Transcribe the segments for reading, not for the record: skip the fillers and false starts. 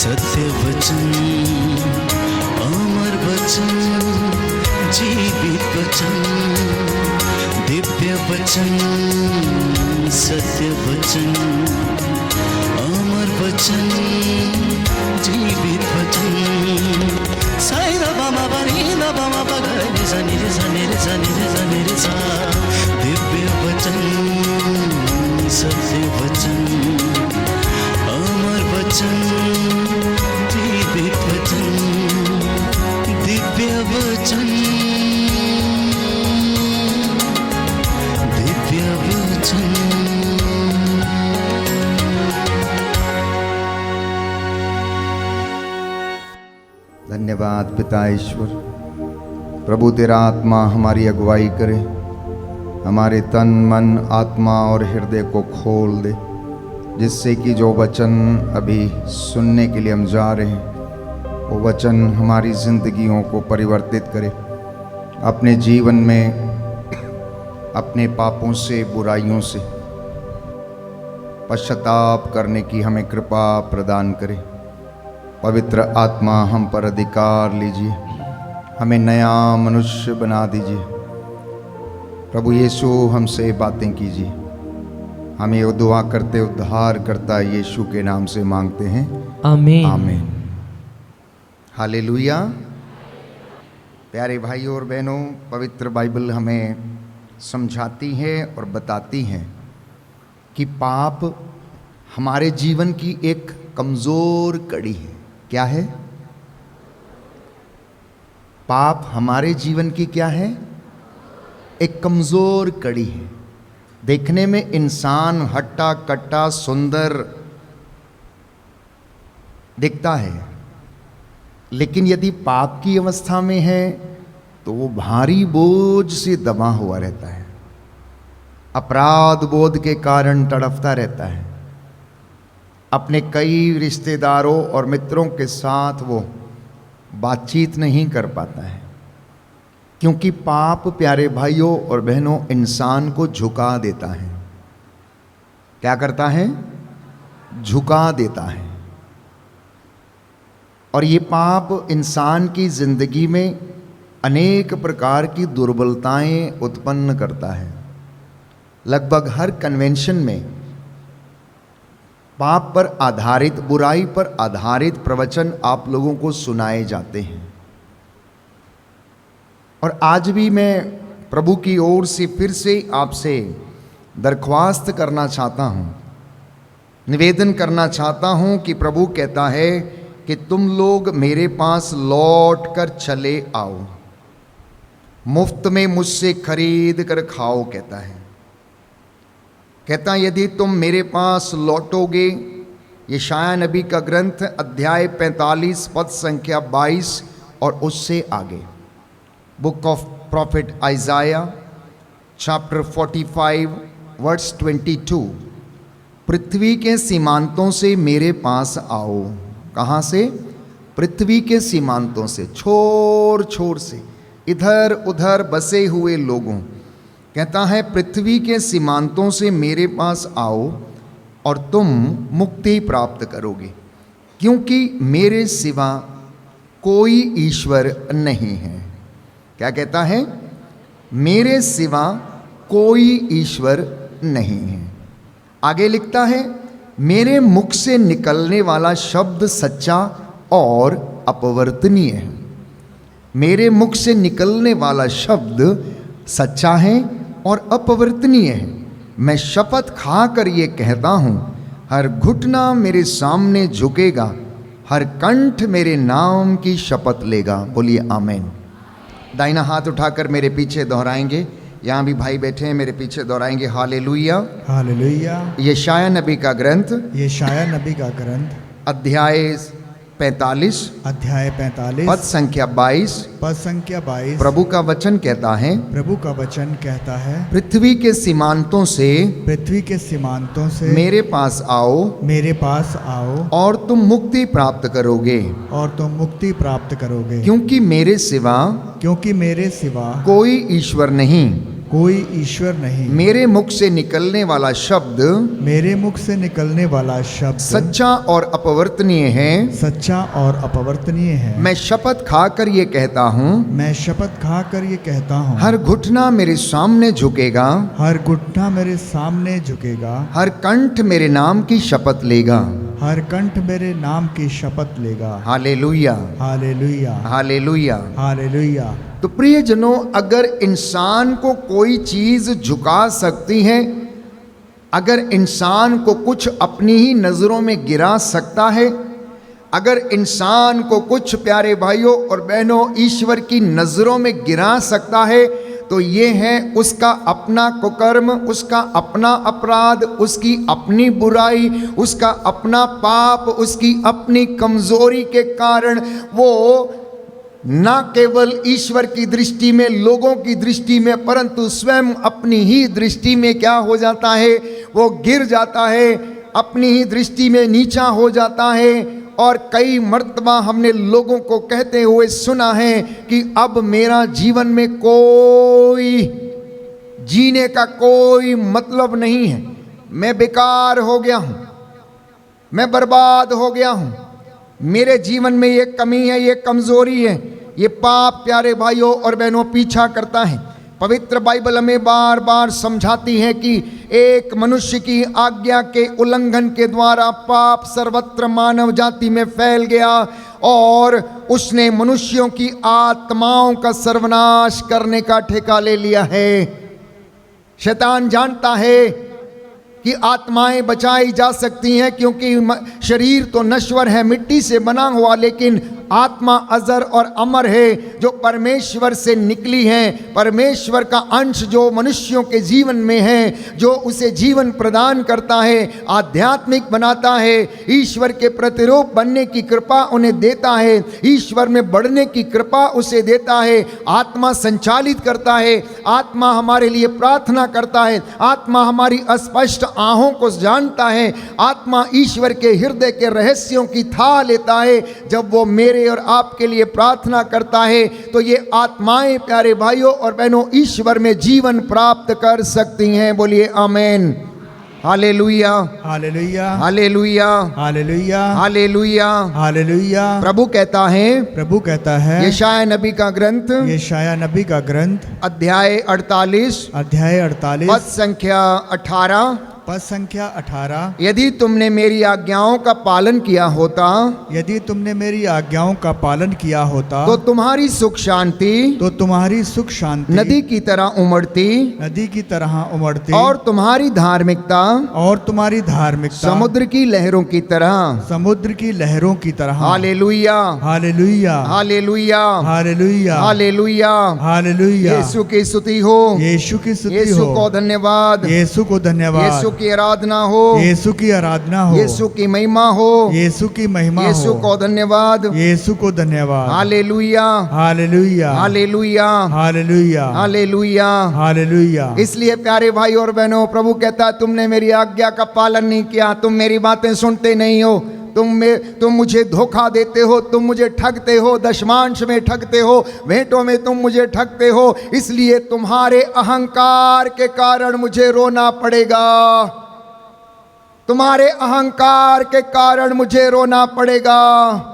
सत्य वचन, अमर वचन, जीवित वचन, दिव्य वचन, सत्य वचन, अमर वचन, जीवित वचन। साई दा बामा बनी दा बामा बगरे सा निरे सा निरे सा निरे सा निरे सा। दिव्य वचन, सत्य वचन, अमर वचन, जीवित वचन, दिव्य वचन, दिव्य वचन। धन्यवाद पिता ईश्वर। प्रभु तेरा आत्मा हमारी अगुवाई करे, हमारे तन मन आत्मा और हृदय को खोल दे, जिससे कि जो वचन अभी सुनने के लिए हम जा रहे हैं वो वचन हमारी जिंदगियों को परिवर्तित करे। अपने जीवन में अपने पापों से बुराइयों से पश्चाताप करने की हमें कृपा प्रदान करे। पवित्र आत्मा हम पर अधिकार लीजिए, हमें नया मनुष्य बना दीजिए। प्रभु यीशु हमसे बातें कीजिए। हम ये दुआ करते उद्धार करता यीशु के नाम से मांगते हैं, आमीन। आमीन। हालेलुया। प्यारे भाइयों और बहनों, पवित्र बाइबल हमें समझाती है और बताती है कि पाप हमारे जीवन की एक कमज़ोर कड़ी है। क्या है? पाप हमारे जीवन की क्या है? एक कमज़ोर कड़ी है। देखने में इंसान हट्टा कट्टा सुंदर दिखता है, लेकिन यदि पाप की अवस्था में है तो वो भारी बोझ से दबा हुआ रहता है, अपराध बोध के कारण तड़पता रहता है। अपने कई रिश्तेदारों और मित्रों के साथ वो बातचीत नहीं कर पाता है, क्योंकि पाप प्यारे भाइयों और बहनों इंसान को झुका देता है। क्या करता है? झुका देता है। और ये पाप इंसान की जिंदगी में अनेक प्रकार की दुर्बलताएं उत्पन्न करता है। लगभग हर कन्वेंशन में पाप पर आधारित, बुराई पर आधारित प्रवचन आप लोगों को सुनाए जाते हैं। और आज भी मैं प्रभु की ओर से फिर से आपसे दरख्वास्त करना चाहता हूँ, निवेदन करना चाहता हूँ कि प्रभु कहता है कि तुम लोग मेरे पास लौट कर चले आओ, मुफ्त में मुझसे खरीद कर खाओ। कहता यदि तुम मेरे पास लौटोगे, यशायाह नबी का ग्रंथ अध्याय 45 पद संख्या 22 और उससे आगे, book of prophet Isaiah chapter 45 verse 22, पृथ्वी के सीमांतों से मेरे पास आओ। कहाँ से? पृथ्वी के सीमांतों से, छोर छोर से, इधर उधर बसे हुए लोगों। कहता है पृथ्वी के सीमांतों से मेरे पास आओ और तुम मुक्ति प्राप्त करोगे, क्योंकि मेरे सिवा कोई ईश्वर नहीं है। क्या कहता है? मेरे सिवा कोई ईश्वर नहीं है। आगे लिखता है मेरे मुख से निकलने वाला शब्द सच्चा और अपवर्तनीय है। मेरे मुख से निकलने वाला शब्द सच्चा है और अपवर्तनीय है। मैं शपथ खाकर ये कहता हूँ, हर घुटना मेरे सामने झुकेगा, हर कंठ मेरे नाम की शपथ लेगा। बोलिए आमीन। दाहिना हाथ उठाकर मेरे पीछे दोहराएंगे। यहाँ भी भाई बैठे हैं, मेरे पीछे दोहराएंगे हालेलुया हालेलुया। यशायाह नबी का ग्रंथ, यशायाह नबी का ग्रंथ अध्याय 45 पद संख्या 22 प्रभु का वचन कहता है, प्रभु का वचन कहता है, पृथ्वी के सीमांतों से मेरे पास आओ और तुम मुक्ति प्राप्त करोगे, क्योंकि मेरे सिवा कोई ईश्वर नहीं, कोई ईश्वर नहीं। मेरे मुख से निकलने वाला शब्द मेरे मुख से निकलने वाला शब्द सच्चा और अपवर्तनीय है। सच्चा और अपवर्तनीय है। मैं शपथ खाकर ये कहता हूँ, मैं शपथ खाकर ये कहता हूँ, हर घुटना मेरे सामने झुकेगा, हर घुटना मेरे सामने झुकेगा, हर कंठ मेरे नाम की शपथ लेगा। हर कंठ मेरे नाम की शपथ लेगा। Hallelujah, hallelujah, hallelujah. हालेलुया। तो प्रियजनों, अगर इंसान को कोई चीज झुका सकती है, अगर इंसान को कुछ अपनी ही नजरों में गिरा सकता है, अगर इंसान को कुछ प्यारे भाइयों और बहनों ईश्वर की नजरों में गिरा सकता है, तो ये है उसका अपना कुकर्म, उसका अपना अपराध, उसकी अपनी बुराई, उसका अपना पाप, उसकी अपनी कमजोरी के कारण वो ना केवल ईश्वर की दृष्टि में, लोगों की दृष्टि में, परंतु स्वयं अपनी ही दृष्टि में क्या हो जाता है, वो गिर जाता है, अपनी ही दृष्टि में नीचा हो जाता है। और कई मर्तबा हमने लोगों को कहते हुए सुना है कि अब मेरा जीवन में कोई जीने का कोई मतलब नहीं है, मैं बेकार हो गया हूं, मैं बर्बाद हो गया हूं, मेरे जीवन में ये कमी है, ये कमजोरी है, ये पाप प्यारे भाइयों और बहनों पीछा करता है। पवित्र बाइबल हमें बार बार समझाती है कि एक मनुष्य की आज्ञा के उल्लंघन के द्वारा पाप सर्वत्र मानव जाति में फैल गया और उसने मनुष्यों की आत्माओं का सर्वनाश करने का ठेका ले लिया है। शैतान जानता है कि आत्माएं बचाई जा सकती हैं, क्योंकि शरीर तो नश्वर है, मिट्टी से बना हुआ, लेकिन आत्मा अजर और अमर है, जो परमेश्वर से निकली है। परमेश्वर का अंश जो मनुष्यों के जीवन में है, जो उसे जीवन प्रदान करता है, आध्यात्मिक बनाता है, ईश्वर के प्रतिरूप बनने की कृपा उन्हें देता है, ईश्वर में बढ़ने की कृपा उसे देता है। आत्मा संचालित करता है, आत्मा हमारे लिए प्रार्थना करता है, आत्मा हमारी अस्पष्ट आहों को जानता है, आत्मा ईश्वर के हृदय के रहस्यों की था लेता है। जब वो मेरे और आपके लिए प्रार्थना करता है, तो ये आत्माएं प्यारे भाइयों और बहनों ईश्वर में जीवन प्राप्त कर सकती हैं। बोलिए आमीन, hallelujah, hallelujah, hallelujah, hallelujah, hallelujah, hallelujah. प्रभु कहता है, प्रभु कहता है, यशायाह नबी का ग्रंथ, यशायाह नबी का ग्रंथ, अध्याय 48, अध्याय 48, पद संख्या 18, पद संख्या 18। यदि तुमने मेरी आज्ञाओं का पालन किया होता, यदि तुमने मेरी आज्ञाओं का पालन किया होता, तो तुम्हारी सुख शांति तो तुम्हारी सुख शांति नदी की तरह उमड़ती, नदी की तरह उमड़ती, और तुम्हारी धार्मिकता और तुम्हारी धार्मिकता समुद्र की लहरों की तरह। समुद्र की लहरों की तरह। Hallelujah, hallelujah, hallelujah, hallelujah, hallelujah, hallelujah. Yeshu की स्तुति हो, यीशु की स्तुति यीशु हो, को धन्यवाद, यीशु को धन्यवाद, यीशु की आराधना हो, यीशु की आराधना हो, यीशु की महिमा हो, यीशु की महिमा यीशु हो, को धन्यवाद, यीशु को धन्यवाद। Hallelujah, hallelujah, hallelujah, hallelujah, hallelujah. Hallelujah. इसलिए प्यारे भाई और बहनों, प्रभु कहता है तुमने मेरी आज्ञा का पालन नहीं किया, तुम मेरी बातें सुनते नहीं हो, तुम मुझे धोखा देते हो, तुम मुझे ठगते हो, दशमांश में ठगते हो, भेंटों में तुम मुझे ठगते हो, इसलिए तुम्हारे अहंकार के कारण मुझे रोना पड़ेगा, तुम्हारे अहंकार के कारण मुझे रोना पड़ेगा।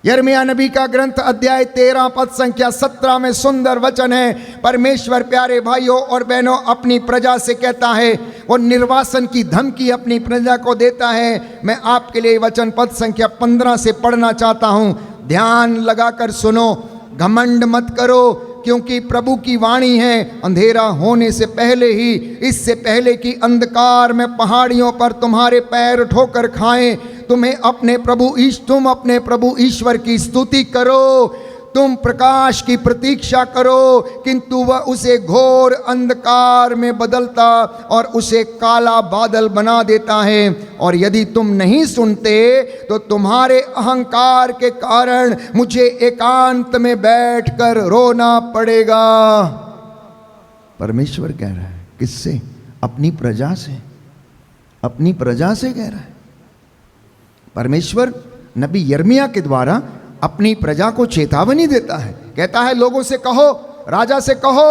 यिर्मयाह नबी का ग्रंथ अध्याय 13 पद संख्या 17 में सुंदर वचन है। परमेश्वर प्यारे भाइयों और बहनों अपनी प्रजा से कहता है, वो निर्वासन की धमकी अपनी प्रजा को देता है। मैं आपके लिए वचन पद संख्या 15 से पढ़ना चाहता हूं, ध्यान लगाकर सुनो। घमंड मत करो, क्योंकि प्रभु की वाणी है, अंधेरा होने से पहले ही, इससे पहले कि अंधकार में पहाड़ियों पर तुम्हारे पैर ठोकर खाएं, तुम अपने प्रभु ईश्वर की स्तुति करो, तुम प्रकाश की प्रतीक्षा करो, किंतु वह उसे घोर अंधकार में बदलता और उसे काला बादल बना देता है। और यदि तुम नहीं सुनते तो तुम्हारे अहंकार के कारण मुझे एकांत में बैठकर रोना पड़ेगा। परमेश्वर कह रहा है, किससे? अपनी प्रजा से, अपनी प्रजा से कह रहा है। परमेश्वर नबी यिर्मयाह के द्वारा अपनी प्रजा को चेतावनी देता है, कहता है लोगों से कहो, राजा से कहो,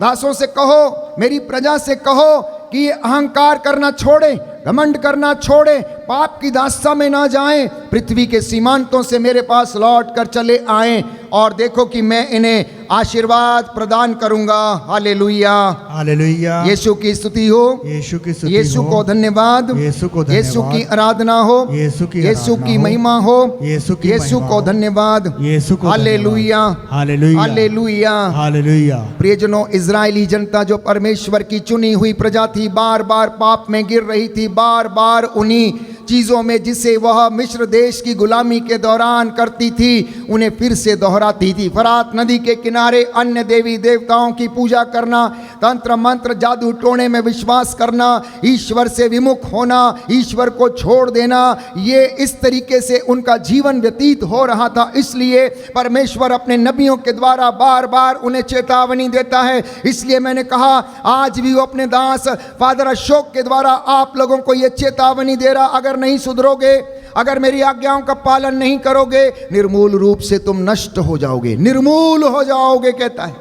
दासों से कहो, मेरी प्रजा से कहो कि ये अहंकार करना छोड़े, घमंड करना छोड़े, पाप की दास्ता में ना जाएं, पृथ्वी के सीमांतों से मेरे पास लौट कर चले आएं और देखो कि मैं इन्हें आशीर्वाद प्रदान करूंगा। Hallelujah, hallelujah. यीशु की स्तुति हो, यीशु की स्तुति यीशु हो, को धन्यवाद, यीशु को धन्यवाद, यीशु की आराधना हो, यीशु की यीशु आराधना की हो, महिमा हो, यीशु की यीशु महिमा को हो, धन्यवाद। यीशु को हालेलुया, धन्यवाद। Hallelujah, hallelujah, hallelujah. प्रियजनों, इजरायली जनता जो परमेश्वर की चुनी हुई प्रजा थी, बार बार पाप में गिर रही थी, बार बार उन्हीं चीज़ों में जिसे वह मिस्र देश की गुलामी के दौरान करती थी उन्हें फिर से दोहराती थी। फरात नदी के किनारे अन्य देवी देवताओं की पूजा करना, तंत्र मंत्र जादू टोने में विश्वास करना, ईश्वर से विमुख होना, ईश्वर को छोड़ देना, ये इस तरीके से उनका जीवन व्यतीत हो रहा था। इसलिए परमेश्वर अपने नबियों के द्वारा बार बार उन्हें चेतावनी देता है। इसलिए मैंने कहा आज भी वो अपने दास फादर अशोक के द्वारा आप लोगों को ये चेतावनी दे रहा, अगर नहीं सुधरोगे, अगर मेरी आज्ञाओं का पालन नहीं करोगे, निर्मूल रूप से तुम नष्ट हो जाओगे, निर्मूल हो जाओगे, कहता है।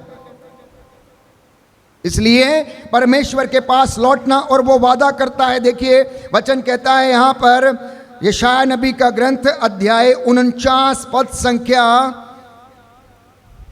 इसलिए परमेश्वर के पास लौटना, और वो वादा करता है। देखिए वचन कहता है यहां पर, यशायाह नबी का ग्रंथ अध्याय 49 पद संख्या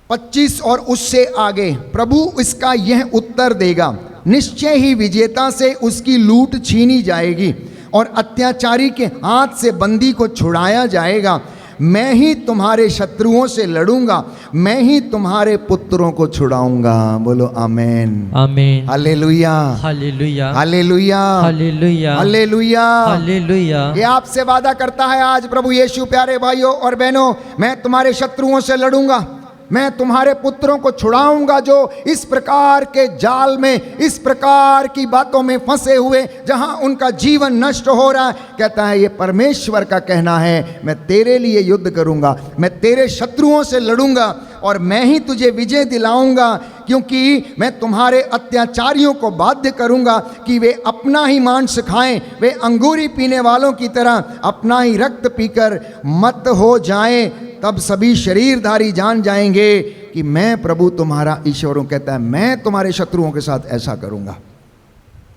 25 और उससे आगे, प्रभु इसका यह उत्तर देगा, निश्चय ही विजेता से उसकी लूट छीनी जाएगी और अत्याचारी के हाथ से बंदी को छुड़ाया जाएगा। मैं ही तुम्हारे शत्रुओं से लड़ूंगा, मैं ही तुम्हारे पुत्रों को छुड़ाऊंगा। बोलो आमेन, आमीन, hallelujah, hallelujah, hallelujah, hallelujah, hallelujah, hallelujah. ये आपसे वादा करता है आज प्रभु यीशु। प्यारे भाइयों और बहनों, मैं तुम्हारे शत्रुओं से लड़ूंगा, मैं तुम्हारे पुत्रों को छुड़ाऊंगा जो इस प्रकार के जाल में, इस प्रकार की बातों में फंसे हुए, जहां उनका जीवन नष्ट हो रहा है। कहता है ये परमेश्वर का कहना है, मैं तेरे लिए युद्ध करूंगा, मैं तेरे शत्रुओं से लड़ूंगा और मैं ही तुझे विजय दिलाऊंगा, क्योंकि मैं तुम्हारे अत्याचारियों को बाध्य करूंगा कि वे अपना ही मांस खाएं, वे अंगूरी पीने वालों की तरह अपना ही रक्त पीकर मत हो जाएं। तब सभी शरीरधारी जान जाएंगे कि मैं प्रभु तुम्हारा ईश्वर हूं। कहता है मैं तुम्हारे शत्रुओं के साथ ऐसा करूंगा,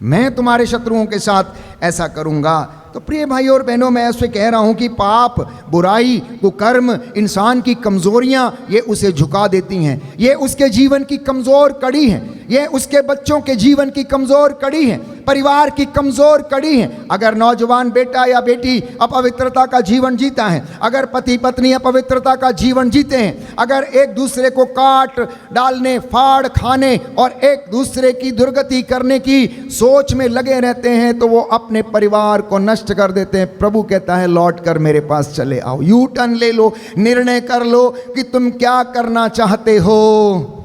मैं तुम्हारे शत्रुओं के साथ ऐसा करूंगा। तो प्रिय भाइयों और बहनों, मैं ऐसे कह रहा हूं कि पाप, बुराई, कुकर्म, इंसान की कमजोरियां ये उसे झुका देती हैं, ये उसके जीवन की कमजोर कड़ी है, ये उसके बच्चों के जीवन की कमजोर कड़ी है, परिवार की कमजोर कड़ी है। अगर नौजवान बेटा या बेटी अपवित्रता का जीवन जीता है, अगर पति पत्नी अपवित्रता का जीवन जीते हैं, अगर एक दूसरे को काट डालने, फाड़ खाने और एक दूसरे की दुर्गति करने की सोच में लगे रहते हैं, तो वो अपने परिवार को नष्ट कर देते हैं। प्रभु कहता है लौट कर मेरे पास चले आओ, यू टर्न ले लो, निर्णय कर लो कि तुम क्या करना चाहते हो।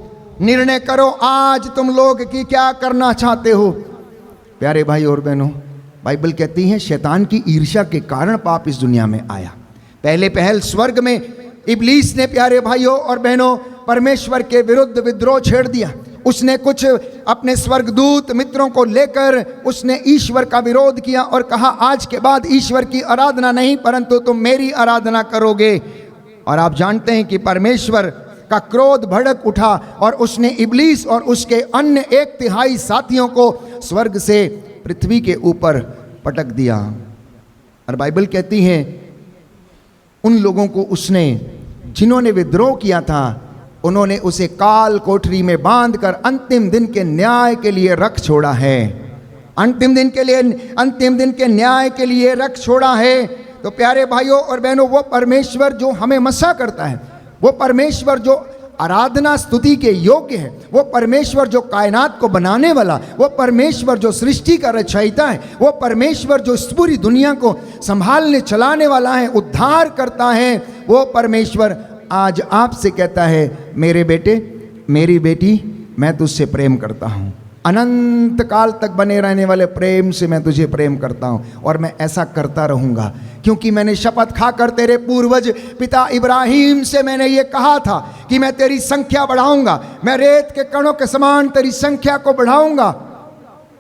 निर्णय करो आज तुम लोग कि क्या करना चाहते हो। प्यारे भाई और बहनों, बाइबल कहती है शैतान की ईर्ष्या के कारण पाप इस दुनिया में आया। पहले पहल स्वर्ग में इब्लीस ने, प्यारे भाइयों और बहनों, परमेश्वर के विरुद्ध विद्रोह छेड़ दिया। उसने कुछ अपने स्वर्गदूत मित्रों को लेकर उसने ईश्वर का विरोध किया और कहा आज के बाद ईश्वर की आराधना नहीं परंतु तुम मेरी आराधना करोगे। और आप जानते हैं कि परमेश्वर का क्रोध भड़क उठा और उसने इब्लीस और उसके अन्य 1/3 साथियों को स्वर्ग से पृथ्वी के ऊपर पटक दिया। और बाइबल कहती है उन लोगों को उसने, जिन्होंने विद्रोह किया था, उन्होंने उसे काल कोठरी में बांधकर अंतिम दिन के न्याय के लिए रख छोड़ा है। अंतिम दिन के न्याय के लिए रख छोड़ा है। तो प्यारे भाइयों और बहनों, वो परमेश्वर जो हमें मसा करता है, वो परमेश्वर जो आराधना स्तुति के योग्य है, वो परमेश्वर जो कायनात को बनाने वाला, वो परमेश्वर जो सृष्टि का रचयिता है, वो परमेश्वर जो इस पूरी दुनिया को संभालने चलाने वाला है, उद्धार करता है, वो परमेश्वर आज आपसे कहता है मेरे बेटे, मेरी बेटी, मैं तुझसे प्रेम करता हूँ। अनंत काल तक बने रहने वाले प्रेम से मैं तुझे प्रेम करता हूँ और मैं ऐसा करता रहूँगा, क्योंकि मैंने शपथ खाकर तेरे पूर्वज पिता इब्राहिम से मैंने ये कहा था कि मैं तेरी संख्या बढ़ाऊँगा, मैं रेत के कणों के समान तेरी संख्या को बढ़ाऊँगा।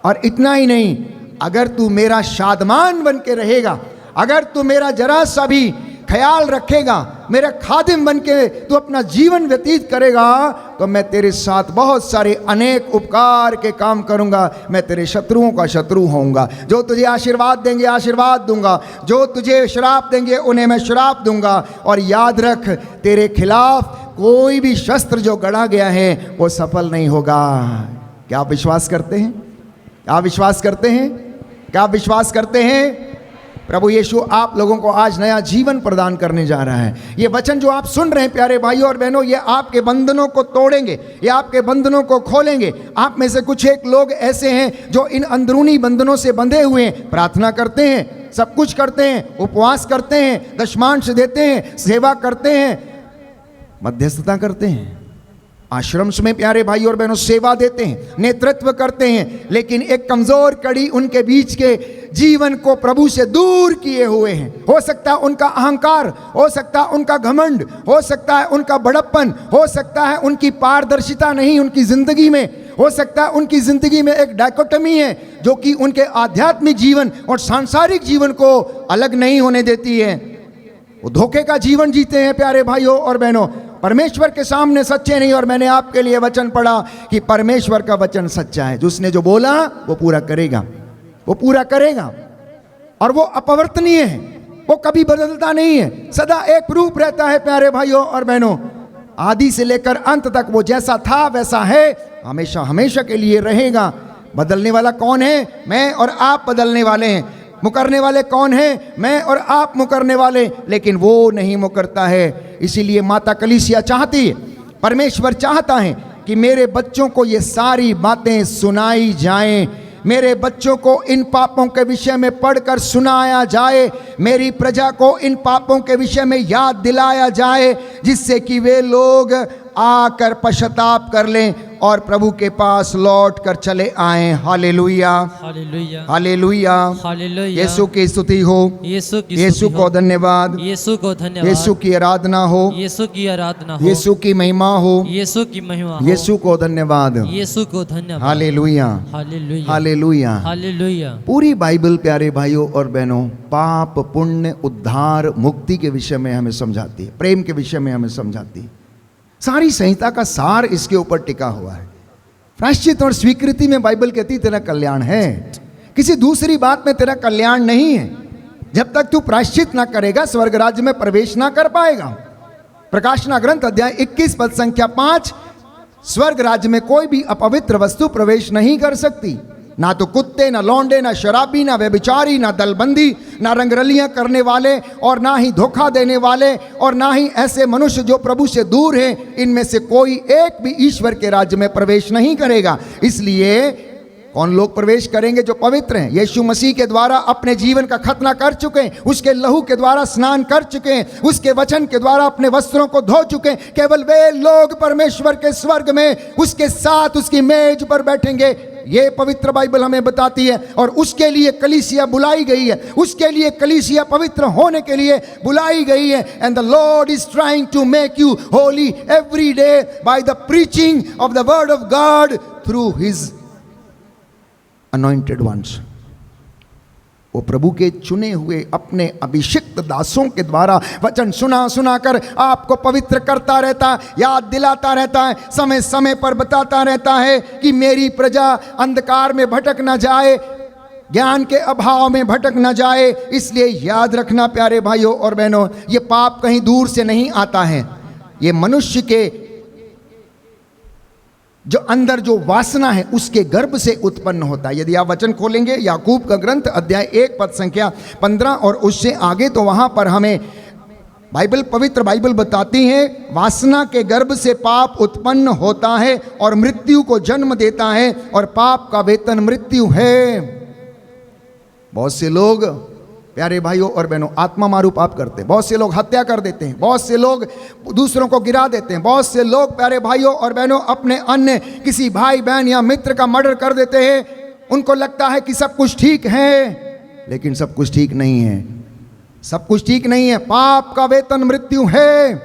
और इतना ही नहीं, अगर तू मेरा शादमान बन के रहेगा, अगर तू मेरा जरा सा भी ख्याल रखेगा, मेरे खादिम बन के तू अपना जीवन व्यतीत करेगा तो मैं तेरे साथ बहुत सारे अनेक उपकार के काम करूंगा। मैं तेरे शत्रुओं का शत्रु होऊंगा। जो तुझे आशीर्वाद देंगे आशीर्वाद दूंगा, जो तुझे श्राप देंगे उन्हें मैं श्राप दूंगा। और याद रख, तेरे खिलाफ कोई भी शस्त्र जो गढ़ा गया है वो सफल नहीं होगा। क्या आप विश्वास करते हैं? क्या विश्वास करते हैं? क्या विश्वास करते हैं? प्रभु यीशु आप लोगों को आज नया जीवन प्रदान करने जा रहा है। ये वचन जो आप सुन रहे हैं प्यारे भाइयों और बहनों, ये आपके बंधनों को तोड़ेंगे, ये आपके बंधनों को खोलेंगे। आप में से कुछ एक लोग ऐसे हैं जो इन अंदरूनी बंधनों से बंधे हुए हैं। प्रार्थना करते हैं, सब कुछ करते हैं, उपवास करते हैं, दशमांश देते हैं, सेवा करते हैं, मध्यस्थता करते हैं, आश्रम में प्यारे भाई और बहनों सेवा देते हैं, नेतृत्व करते हैं, लेकिन एक कमजोर कड़ी उनके बीच के जीवन को प्रभु से दूर किए हुए हैं। हो सकता है उनका अहंकार, हो सकता है उनका घमंड, हो सकता है उनका बड़प्पन, हो सकता है उनकी पारदर्शिता नहीं उनकी जिंदगी में, हो सकता है उनकी जिंदगी में एक डायकोटमी है जो कि उनके आध्यात्मिक जीवन और सांसारिक जीवन को अलग नहीं होने देती है। वो धोखे का जीवन जीते हैं प्यारे भाइयों और बहनों, परमेश्वर के सामने सच्चे नहीं। और मैंने आपके लिए वचन पढ़ा कि परमेश्वर का वचन सच्चा है, जिसने जो बोला वो पूरा करेगा, वो पूरा करेगा। और वो अपवर्तनीय है, वो कभी बदलता नहीं है, सदा एक रूप रहता है प्यारे भाइयों और बहनों। आदि से लेकर अंत तक वो जैसा था वैसा है, हमेशा हमेशा के लिए रहेगा। बदलने वाला कौन है? मैं और आप बदलने वाले हैं। मुकरने वाले कौन हैं? मैं और आप मुकरने वाले, लेकिन वो नहीं मुकरता है। इसीलिए माता कलीसिया चाहती है, परमेश्वर चाहता है कि मेरे बच्चों को ये सारी बातें सुनाई जाएं, मेरे बच्चों को इन पापों के विषय में पढ़कर सुनाया जाए, मेरी प्रजा को इन पापों के विषय में याद दिलाया जाए, जिससे कि वे लोग आकर पश्चाताप कर लें और प्रभु के पास लौट कर चले आएं। Hallelujah, hallelujah, hallelujah, hallelujah. Yeshu की स्तुति हो, यीशु को धन्यवाद, यीशु को धन्यवाद, यीशु की आराधना हो, यीशु की आराधना हो, यीशु की महिमा हो, यीशु की महिमा हो, यीशु को धन्यवाद, यीशु को धन्यवाद। Hallelujah, hallelujah, hallelujah, hallelujah. पूरी बाइबल प्यारे भाइयों और बहनों पाप, पुण्य, उद्धार, मुक्ति के विषय में हमें समझाती है, प्रेम के विषय में हमें समझाती है। सारी संहिता का सार इसके ऊपर टिका हुआ है। प्रायश्चित और स्वीकृति में बाइबल कहती तेरा कल्याण है, किसी दूसरी बात में तेरा कल्याण नहीं है। जब तक तू प्रायश्चित ना करेगा स्वर्ग राज्य में प्रवेश ना कर पाएगा। प्रकाशना ग्रंथ अध्याय 21 पद संख्या 5, स्वर्ग राज्य में कोई भी अपवित्र वस्तु प्रवेश नहीं कर सकती, ना तो कुत्ते, ना लौंडे, ना शराबी, ना व्यभिचारी, ना दलबंदी, ना रंगरलियां करने वाले, और ना ही धोखा देने वाले, और ना ही ऐसे मनुष्य जो प्रभु से दूर हैं। इनमें से कोई एक भी ईश्वर के राज्य में प्रवेश नहीं करेगा। इसलिए कौन लोग प्रवेश करेंगे? जो पवित्र हैं, यीशु मसीह के द्वारा अपने जीवन का खतना कर चुके हैं, उसके लहू के द्वारा स्नान कर चुके हैं, उसके वचन के द्वारा अपने वस्त्रों को धो चुके हैं। केवल वे लोग परमेश्वर के स्वर्ग में उसके साथ उसकी मेज पर बैठेंगे। ये पवित्र बाइबल हमें बताती है, और उसके लिए कलीसिया बुलाई गई है, उसके लिए कलीसिया पवित्र होने के लिए बुलाई गई है। And the Lord is trying to make you holy every day by the preaching of the word of God through his anointed ones. वो प्रभु के चुने हुए अपने अभिषिक्त दासों के द्वारा वचन सुना सुना कर आपको पवित्र करता रहता है, याद दिलाता रहता है, समय समय पर बताता रहता है कि मेरी प्रजा अंधकार में भटक न जाए, ज्ञान के अभाव में भटक न जाए। इसलिए याद रखना प्यारे भाइयों और बहनों, ये पाप कहीं दूर से नहीं आता है, ये मनुष्य के जो अंदर जो वासना है उसके गर्भ से उत्पन्न होता है। यदि आप वचन खोलेंगे याकूब का ग्रंथ अध्याय 1 पद संख्या 15 और उससे आगे, तो वहां पर हमें बाइबल, पवित्र बाइबल बताती है, वासना के गर्भ से पाप उत्पन्न होता है और मृत्यु को जन्म देता है, और पाप का वेतन मृत्यु है। बहुत से लोग प्यारे भाइयों और बहनों आत्मा मारू पाप करते हैं, बहुत से लोग हत्या कर देते हैं, बहुत से लोग दूसरों को गिरा देते हैं, बहुत से लोग प्यारे भाइयों और बहनों अपने अन्य किसी भाई बहन या मित्र का मर्डर कर देते हैं। उनको लगता है कि सब कुछ ठीक है, लेकिन सब कुछ ठीक नहीं है, सब कुछ ठीक नहीं है। पाप का वेतन मृत्यु है,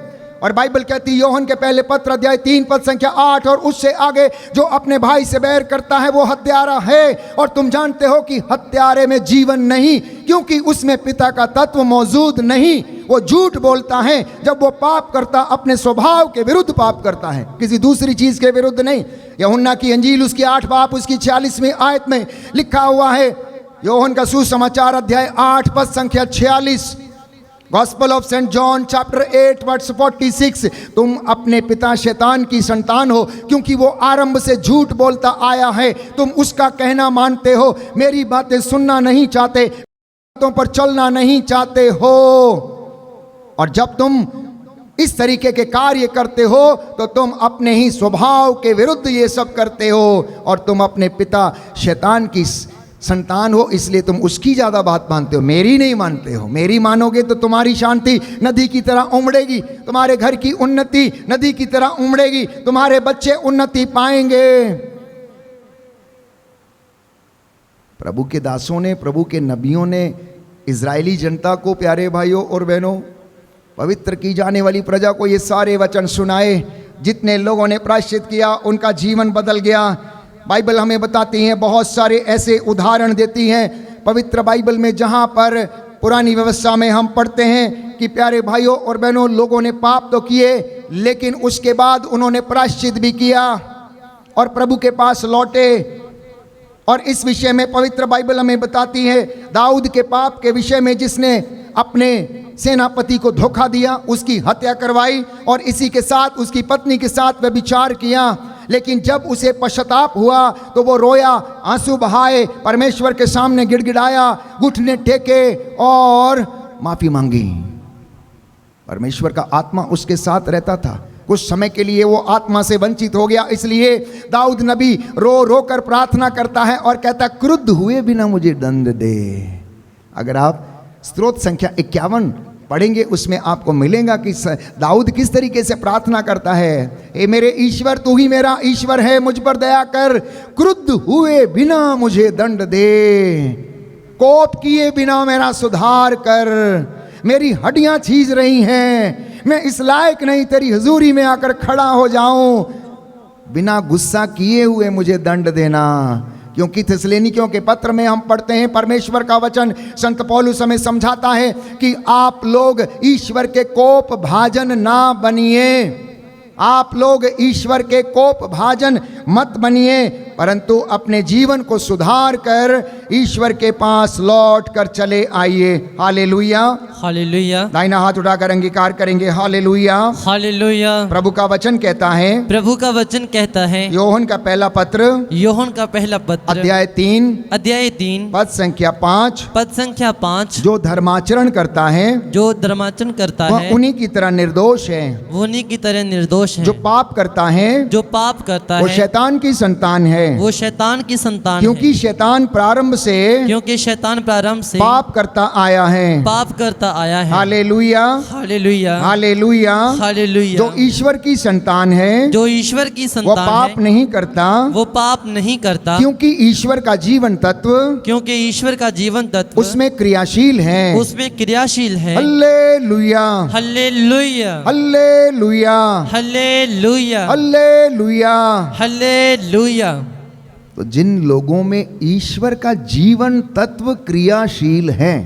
और बाइबल कहती है यूहन्ना के पहले पत्र अध्याय 3 पद संख्या 8 और उससे आगे, जो अपने भाई से बैर करता है वो हत्यारा है, और तुम जानते हो कि हत्यारे में जीवन नहीं, क्योंकि उसमें पिता का तत्व मौजूद नहीं। वो झूठ बोलता है जब वो पाप करता, अपने स्वभाव के विरुद्ध पाप करता है, किसी दूसरी चीज के विरुद्ध नहीं। यूहन्ना की अंजील उसकी 8 बाब उसकी 46वीं आयत में लिखा हुआ है, यूहन्ना का सुसमाचार अध्याय 8 पद संख्या 46, gospel of Saint John chapter 8 verse 46, तुम अपने पिता शैतान की संतान हो, क्योंकि वो आरंभ से झूठ बोलता आया है। तुम उसका कहना मानते हो, मेरी बातें सुनना नहीं चाहते, बातों पर चलना नहीं चाहते हो। और जब तुम इस तरीके के कार्य करते हो तो तुम अपने ही स्वभाव के विरुद्ध ये सब करते हो, और तुम अपने पिता शैतान की संतान हो, इसलिए तुम उसकी ज़्यादा बात मानते हो, मेरी नहीं मानते हो। मेरी मानोगे तो तुम्हारी शांति नदी की तरह उमड़ेगी, तुम्हारे घर की उन्नति नदी की तरह उमड़ेगी, तुम्हारे बच्चे उन्नति पाएंगे। प्रभु के दासों ने, प्रभु के नबियों ने इजरायली जनता को, प्यारे भाइयों और बहनों, पवित्र की जाने वाली प्रजा को ये सारे वचन सुनाए। जितने लोगों ने प्रायश्चित किया उनका जीवन बदल गया। बाइबल हमें बताती है, बहुत सारे ऐसे उदाहरण देती है पवित्र बाइबल में, जहाँ पर पुरानी व्यवस्था में हम पढ़ते हैं कि प्यारे भाइयों और बहनों, लोगों ने पाप तो किए, लेकिन उसके बाद उन्होंने प्रायश्चित भी किया और प्रभु के पास लौटे। और इस विषय में पवित्र बाइबल हमें बताती है, दाऊद के पाप के विषय में, जिसने अपने सेनापति को धोखा दिया, उसकी हत्या करवाई और इसी के साथ उसकी पत्नी के साथ व्यभिचार किया। लेकिन जब उसे पश्चाताप हुआ तो वो रोया, आंसू बहाए, परमेश्वर के सामने गिड़गिड़ाया, घुटने टेके और माफी मांगी। परमेश्वर का आत्मा उसके साथ रहता था। कुछ समय के लिए वो आत्मा से वंचित हो गया, इसलिए दाऊद नबी रो रो कर प्रार्थना करता है और कहता, क्रुद्ध हुए बिना मुझे दंड दे। अगर आप स्तोत्र संख्या 51 पढ़ेंगे, उसमें आपको मिलेगा कि दाऊद किस तरीके से प्रार्थना करता है। ए मेरे ईश्वर, तू ही मेरा ईश्वर है, मुझ पर दया कर, क्रुद्ध हुए बिना मुझे दंड दे, कोप किए बिना मेरा सुधार कर, मेरी हड्डियां छीज रही हैं, मैं इस लायक नहीं तेरी हुजूरी में आकर खड़ा हो जाऊं, बिना गुस्सा किए हुए मुझे दंड देना। क्योंकि थिस्सलुनीकियों के पत्र में हम पढ़ते हैं, परमेश्वर का वचन संत पौलुस हमें समझाता है कि आप लोग ईश्वर के कोप भाजन ना बनिए, आप लोग ईश्वर के कोप भाजन मत बनिए, परंतु अपने जीवन को सुधार कर ईश्वर के पास लौट कर चले आइए। हालेलुया, हालेलुया, दाहिना हाथ उठाकर अंगीकार करेंगे। Hallelujah, hallelujah. प्रभु का वचन कहता है, प्रभु का वचन कहता है, यूहन्ना का पहला पत्र, यूहन्ना का पहला पत्र अध्याय 3 पद संख्या 5, जो धर्माचरण करता है, जो धर्माचरण करता वह है उन्हीं की तरह निर्दोष है, वो उन्हीं की तरह निर्दोष है। जो पाप करता है, जो पाप करता वो है शैतान की संतान है, वो शैतान की संतान क्योंकि है। शैतान प्रारंभ से पाप करता आया है। पाप करता आया है। Hallelujah, hallelujah, hallelujah, hallelujah. जो ईश्वर की संतान है, जो ईश्वर की वो संतान पाप है, नहीं करता, वो पाप नहीं करता, क्योंकि ईश्वर का जीवन तत्व, क्योंकि ईश्वर का जीवन तत्व उसमें क्रियाशील है। उसमें क्रियाशील है। Hallelujah, hallelujah, hallelujah, hallelujah, hallelujah. Hallelujah. तो जिन लोगों में ईश्वर का जीवन तत्व क्रियाशील है,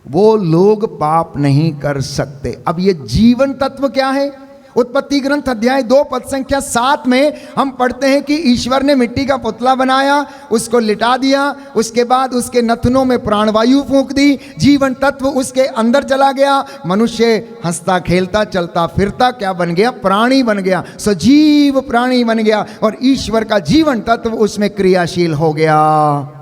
वो लोग पाप नहीं कर सकते। अब ये जीवन तत्व क्या है? उत्पत्ति ग्रंथ अध्याय 2 पद संख्या 7 में हम पढ़ते हैं कि ईश्वर ने मिट्टी का पुतला बनाया, उसको लिटा दिया, उसके बाद उसके नथनों में प्राणवायु फूंक दी, जीवन तत्व उसके अंदर चला गया, मनुष्य हंसता खेलता चलता फिरता क्या बन गया? प्राणी बन गया, सजीव प्राणी बन गया, और ईश्वर का जीवन तत्व उसमें क्रियाशील हो गया।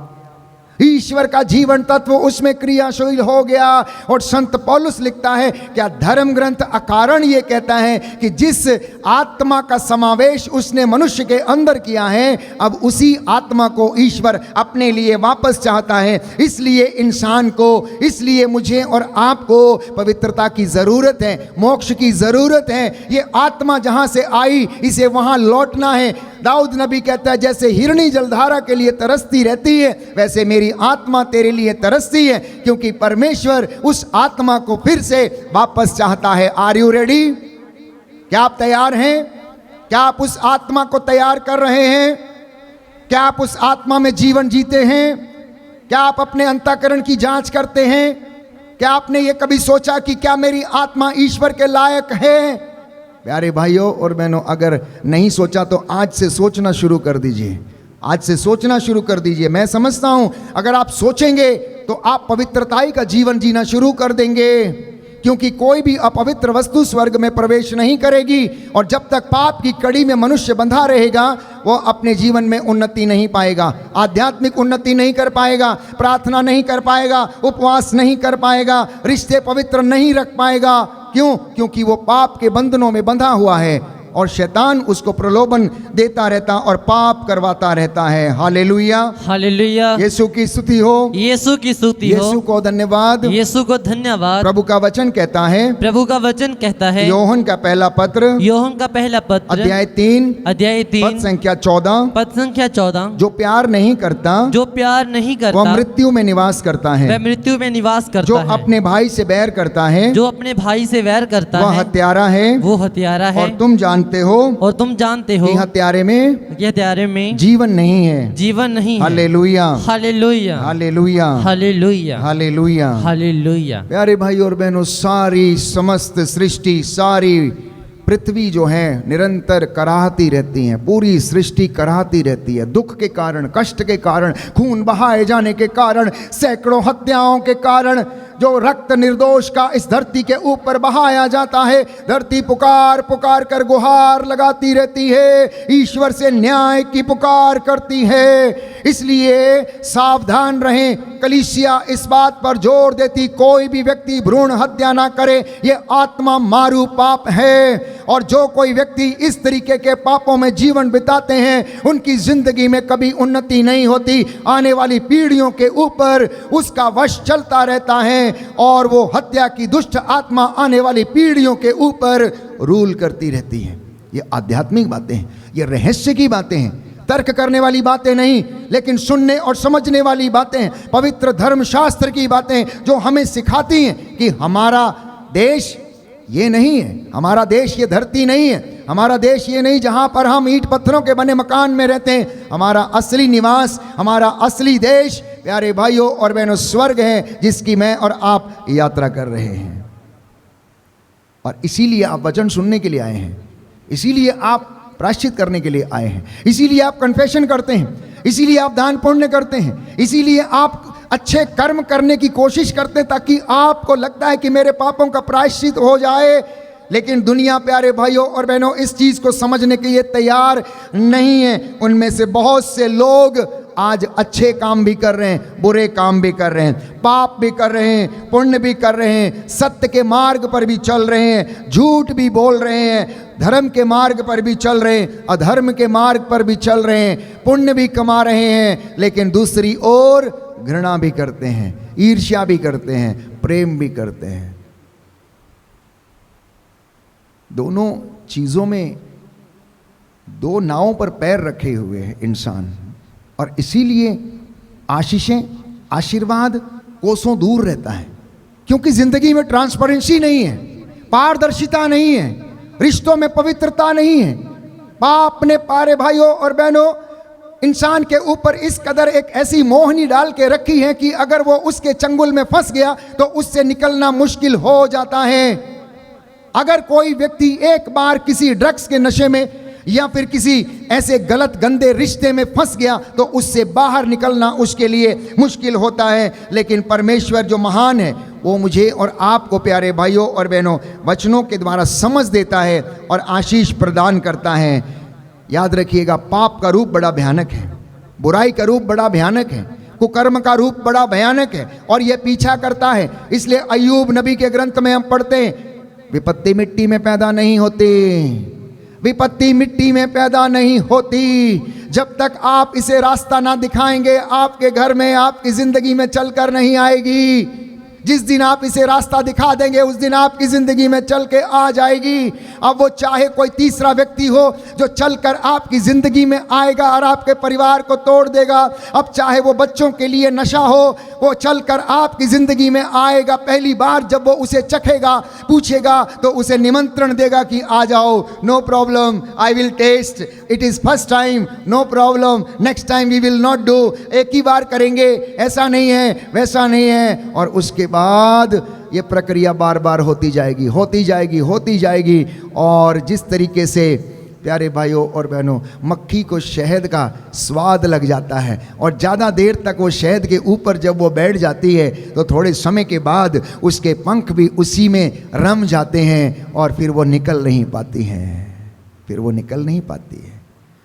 ईश्वर का जीवन तत्व उसमें क्रियाशील हो गया। और संत पौलुस लिखता है, क्या धर्म ग्रंथ अकारण ये कहता है कि जिस आत्मा का समावेश उसने मनुष्य के अंदर किया है, अब उसी आत्मा को ईश्वर अपने लिए वापस चाहता है। इसलिए इंसान को, इसलिए मुझे और आपको पवित्रता की जरूरत है, मोक्ष की जरूरत है। ये आत्मा जहां से आई, इसे वहां लौटना है। दाऊद नबी कहता है, जैसे हिरणी जलधारा के लिए तरसती रहती है, वैसे मेरी आत्मा तेरे लिए तरसती है, क्योंकि परमेश्वर उस आत्मा को फिर से वापस चाहता है। Are you ready? क्या आप तैयार हैं? क्या आप उस आत्मा को तैयार कर रहे हैं? क्या आप उस आत्मा में जीवन जीते हैं? क्या आप अपने अंतःकरण की जांच करते हैं? क्या आपने ये कभी सोचा कि क्या मेरी आत्मा ईश्वर के लायक है? प्यारे भाइयों और बहनों, अगर नहीं सोचा तो आज से सोचना शुरू कर दीजिए। आज से सोचना शुरू कर दीजिए। मैं समझता हूं अगर आप सोचेंगे तो आप पवित्रताई का जीवन जीना शुरू कर देंगे, क्योंकि कोई भी अपवित्र वस्तु स्वर्ग में प्रवेश नहीं करेगी। और जब तक पाप की कड़ी में मनुष्य बंधा रहेगा, वो अपने जीवन में उन्नति नहीं पाएगा, आध्यात्मिक उन्नति नहीं कर पाएगा, प्रार्थना नहीं कर पाएगा, उपवास नहीं कर पाएगा, रिश्ते पवित्र नहीं रख पाएगा। क्यों? क्योंकि वो पाप के बंधनों में बंधा हुआ है और शैतान उसको प्रलोभन देता रहता और पाप करवाता रहता है। Hallelujah, hallelujah. यीशु की स्तुति हो, यीशु की स्तुति हो, यीशु को धन्यवाद, यीशु को धन्यवाद। प्रभु का वचन कहता है, प्रभु का वचन कहता है, योहन का पहला पत्र योहन का पहला पत्र अध्याय 3 अध्याय पद 3 संख्या 14, पद संख्या 14, जो प्यार नहीं करता जो प्यार नहीं वह करता मृत्यु में निवास करता वह है, मृत्यु में निवास जो करता है। अपने भाई से बैर करता है जो अपने भाई से वैर करता वह है हत्यारा है। वो हत्यारा है। और तुम जानते हो और तुम जानते हो कि हत्यारे में कि हत्यारे में जीवन नहीं है। जीवन नहीं है। Hallelujah, hallelujah, hallelujah, hallelujah, hallelujah. Hallelujah. प्यारे भाई और बहनों, सारी समस्त सृष्टि, सारी पृथ्वी जो है निरंतर कराहती रहती है। पूरी सृष्टि कराहती रहती है, दुख के कारण, कष्ट के कारण, खून बहाए जाने के कारण, सैकड़ों हत्याओं के कारण जो रक्त निर्दोष का इस धरती के ऊपर बहाया जाता है। धरती पुकार पुकार कर गुहार लगाती रहती है, ईश्वर से न्याय की पुकार करती है। इसलिए सावधान रहें। कलीसिया इस बात पर जोर देती, कोई भी व्यक्ति भ्रूण हत्या ना करे, ये आत्मा मारू पाप है। और जो कोई व्यक्ति इस तरीके के पापों में जीवन बिताते हैं, उनकी जिंदगी में कभी उन्नति नहीं होती। आने वाली पीढ़ियों के ऊपर उसका वश चलता रहता है और वो हत्या की दुष्ट आत्मा आने वाली पीढ़ियों के ऊपर रूल करती रहती है। ये आध्यात्मिक बातें हैं, ये रहस्य की बातें हैं, तर्क करने वाली बातें नहीं, लेकिन सुनने और समझने वाली बातें हैं, पवित्र धर्मशास्त्र की बातें जो हमें सिखाती हैं कि हमारा देश ये नहीं है, हमारा देश ये धरती नहीं है, हमारा देश ये नहीं जहां पर हम ईंट पत्थरों के बने मकान में रहते हैं। हमारा असली निवास, हमारा असली देश प्यारे भाइयों और बहनों स्वर्ग है, जिसकी मैं और आप यात्रा कर रहे हैं। और इसीलिए आप वचन सुनने के लिए आए हैं, इसीलिए आप प्रायश्चित करने के लिए आए हैं, इसीलिए आप कन्फेशन करते हैं, इसीलिए आप दान पुण्य करते हैं, इसीलिए आप अच्छे कर्म करने की कोशिश करते हैं, ताकि आपको लगता है कि मेरे पापों का प्रायश्चित हो जाए। लेकिन दुनिया प्यारे भाइयों और बहनों इस चीज़ को समझने के लिए तैयार नहीं है। उनमें से बहुत से लोग आज अच्छे काम भी कर रहे हैं, बुरे काम भी कर रहे हैं, पाप भी कर रहे हैं, पुण्य भी कर रहे हैं, सत्य के मार्ग पर भी चल रहे हैं, झूठ भी बोल रहे हैं, धर्म के मार्ग पर भी चल रहे हैं, अधर्म के मार्ग पर भी चल रहे हैं, पुण्य भी कमा रहे हैं, लेकिन दूसरी ओर घृणा भी करते हैं, ईर्ष्या भी करते हैं, प्रेम भी करते हैं। दोनों चीज़ों में दो नावों पर पैर रखे हुए हैं इंसान, और इसीलिए आशीषें, आशीर्वाद कोसों दूर रहता है, क्योंकि जिंदगी में ट्रांसपेरेंसी नहीं है, पारदर्शिता नहीं है, रिश्तों में पवित्रता नहीं है। पाप ने प्यारे भाइयों और बहनों इंसान के ऊपर इस कदर एक ऐसी मोहनी डाल के रखी है कि अगर वो उसके चंगुल में फंस गया तो उससे निकलना मुश्किल हो जाता है। अगर कोई व्यक्ति एक बार किसी ड्रग्स के नशे में या फिर किसी ऐसे गलत गंदे रिश्ते में फंस गया तो उससे बाहर निकलना उसके लिए मुश्किल होता है। लेकिन परमेश्वर जो महान है वो मुझे और आपको प्यारे भाइयों और बहनों वचनों के द्वारा समझ देता है और आशीष प्रदान करता है। याद रखिएगा, पाप का रूप बड़ा भयानक है, बुराई का रूप बड़ा भयानक है, कुकर्म का रूप बड़ा भयानक है और यह पीछा करता है। इसलिए अय्यूब नबी के ग्रंथ में हम पढ़ते हैं, विपत्ति मिट्टी में पैदा नहीं होती, विपत्ति मिट्टी में पैदा नहीं होती। जब तक आप इसे रास्ता ना दिखाएंगे आपके घर में, आपकी जिंदगी में चलकर नहीं आएगी। जिस दिन आप इसे रास्ता दिखा देंगे उस दिन आपकी जिंदगी में चल के आ जाएगी। अब वो चाहे कोई तीसरा व्यक्ति हो जो चलकर आपकी जिंदगी में आएगा और आपके परिवार को तोड़ देगा, अब चाहे वो बच्चों के लिए नशा हो, वो चलकर आपकी जिंदगी में आएगा। पहली बार जब वो उसे चखेगा, पूछेगा, तो उसे निमंत्रण देगा कि आ जाओ, no problem, I will test, it is first time, no problem, next time we will not do. एक ही बार करेंगे, ऐसा नहीं है, वैसा नहीं है। और उसके बाद ये प्रक्रिया बार बार होती जाएगी, होती जाएगी, होती जाएगी। और जिस तरीके से प्यारे भाइयों और बहनों, मक्खी को शहद का स्वाद लग जाता है और ज़्यादा देर तक वो शहद के ऊपर जब वो बैठ जाती है तो थोड़े समय के बाद उसके पंख भी उसी में रम जाते हैं और फिर वो निकल नहीं पाती हैं, फिर वो निकल नहीं पाती है।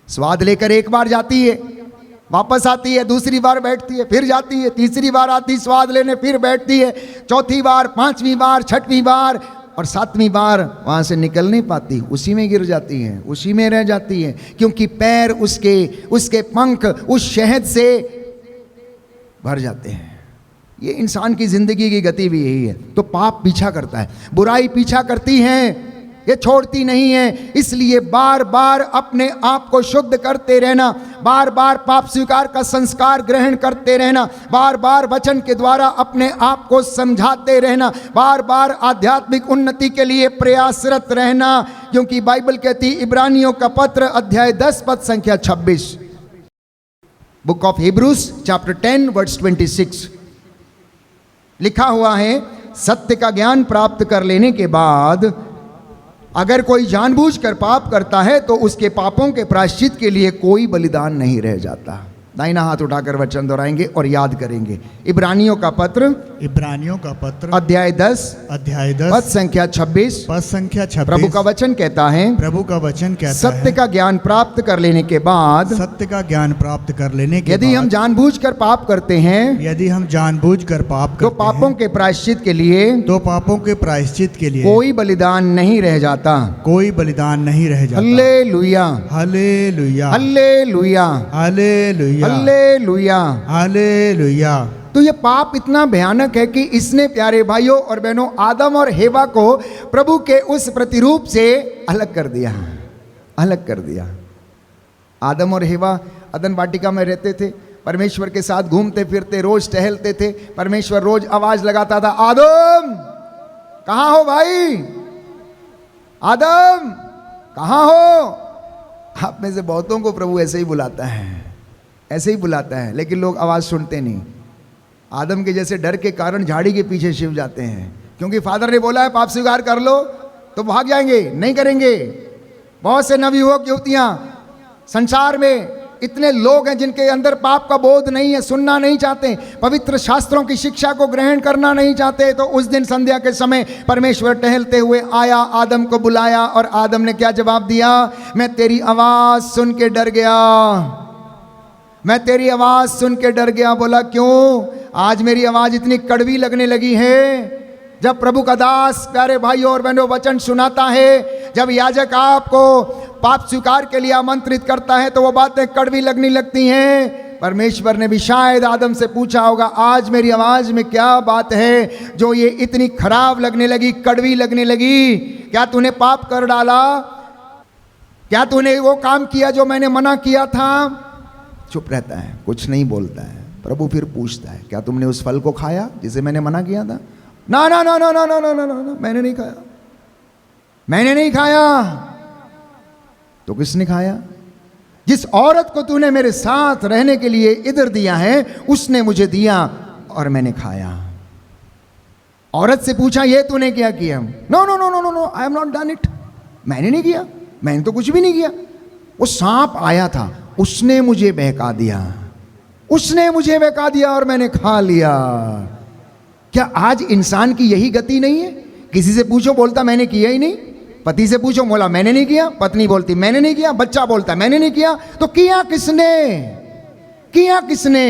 स्वाद लेकर एक बार जाती है, वापस आती है, दूसरी बार बैठती है, फिर जाती है, तीसरी बार आती स्वाद लेने, फिर बैठती है, चौथी बार, पांचवी बार, छठवीं बार और सातवीं बार वहाँ से निकल नहीं पाती, उसी में गिर जाती हैं, उसी में रह जाती हैं, क्योंकि पैर उसके पंख उस शहद से भर जाते हैं। ये इंसान की जिंदगी की गति भी यही है। तो पाप पीछा करता है, बुराई पीछा करती है, ये छोड़ती नहीं है। इसलिए बार बार अपने आप को शुद्ध करते रहना, बार बार पाप स्वीकार का संस्कार ग्रहण करते रहना, बार बार वचन के द्वारा अपने आप को समझाते रहना, बार बार आध्यात्मिक उन्नति के लिए प्रयासरत रहना। क्योंकि बाइबल कहती, इब्रानियों का पत्र अध्याय 10 पद संख्या 26, book of Hebrews chapter 10 verse 26 लिखा हुआ है, सत्य का ज्ञान प्राप्त कर लेने के बाद अगर कोई जानबूझकर पाप करता है तो उसके पापों के प्रायश्चित के लिए कोई बलिदान नहीं रह जाता। दाहिना हाथ उठाकर वचन दोहराएंगे और याद करेंगे। इब्रानियों का पत्र अध्याय 10 पद संख्या 26 प्रभु का वचन कहता है, सत्य का ज्ञान प्राप्त कर लेने के बाद, यदि हम जानबूझकर पाप करते हैं, तो पापों के प्रायश्चित के लिए कोई बलिदान नहीं रह जाता। Hallelujah, hallelujah, hallelujah, hallelujah, hallelujah, hallelujah. तो ये पाप इतना भयानक है कि इसने प्यारे भाइयों और बहनों आदम और हेवा को प्रभु के उस प्रतिरूप से अलग कर दिया, अलग कर दिया। आदम और हेवा अदन वाटिका में रहते थे, परमेश्वर के साथ घूमते फिरते, रोज टहलते थे। परमेश्वर रोज आवाज लगाता था, आदम कहाँ हो भाई, आदम कहाँ हो। आप में से बहुतों को प्रभु ऐसे ही बुलाता है, ऐसे ही बुलाता है, लेकिन लोग आवाज सुनते नहीं। आदम के जैसे डर के कारण झाड़ी के पीछे छिप जाते हैं, क्योंकि फादर ने बोला है पाप स्वीकार कर लो, तो भाग जाएंगे, नहीं करेंगे। बहुत से नवयुवक युवतियां संसार में, इतने लोग हैं जिनके अंदर पाप का बोध नहीं है, सुनना नहीं चाहते, पवित्र शास्त्रों की शिक्षा को ग्रहण करना नहीं चाहते। तो उस दिन संध्या के समय परमेश्वर टहलते हुए आया, आदम को बुलाया, और आदम ने क्या जवाब दिया, मैं तेरी आवाज सुन के डर गया, मैं तेरी आवाज सुन के डर गया। बोला क्यों, आज मेरी आवाज इतनी कड़वी लगने लगी है। जब प्रभु का दास प्यारे भाइयों और बहनों वचन सुनाता है, जब याजक आपको पाप स्वीकार के लिए आमंत्रित करता है, तो वो बातें कड़वी लगने लगती हैं। परमेश्वर ने भी शायद आदम से पूछा होगा, आज मेरी आवाज में क्या बात है जो ये इतनी खराब लगने लगी, कड़वी लगने लगी। क्या तूने पाप कर डाला, क्या तूने वो काम किया जो मैंने मना किया था। चुप रहता है, कुछ नहीं बोलता है। प्रभु फिर पूछता है, क्या तुमने उस फल को खाया जिसे मैंने मना किया था। ना ना ना ना ना ना ना ना ना, मैंने नहीं खाया, मैंने नहीं खाया। तो किसने खाया, जिस औरत को तूने मेरे साथ रहने के लिए इधर दिया है, उसने मुझे दिया और मैंने खाया। औरत से पूछा, ये तूने क्या किया। No no no no no no, I am not done it, मैंने नहीं किया, मैंने तो कुछ भी नहीं किया। वो सांप आया था, उसने मुझे बहका दिया, उसने मुझे बहका दिया और मैंने खा लिया। क्या आज इंसान की यही गति नहीं है। किसी से पूछो, बोलता मैंने किया ही नहीं। पति से पूछो, बोला मैंने नहीं किया। पत्नी बोलती मैंने नहीं किया। बच्चा बोलता मैंने नहीं किया। तो किया किसने, किया किसने।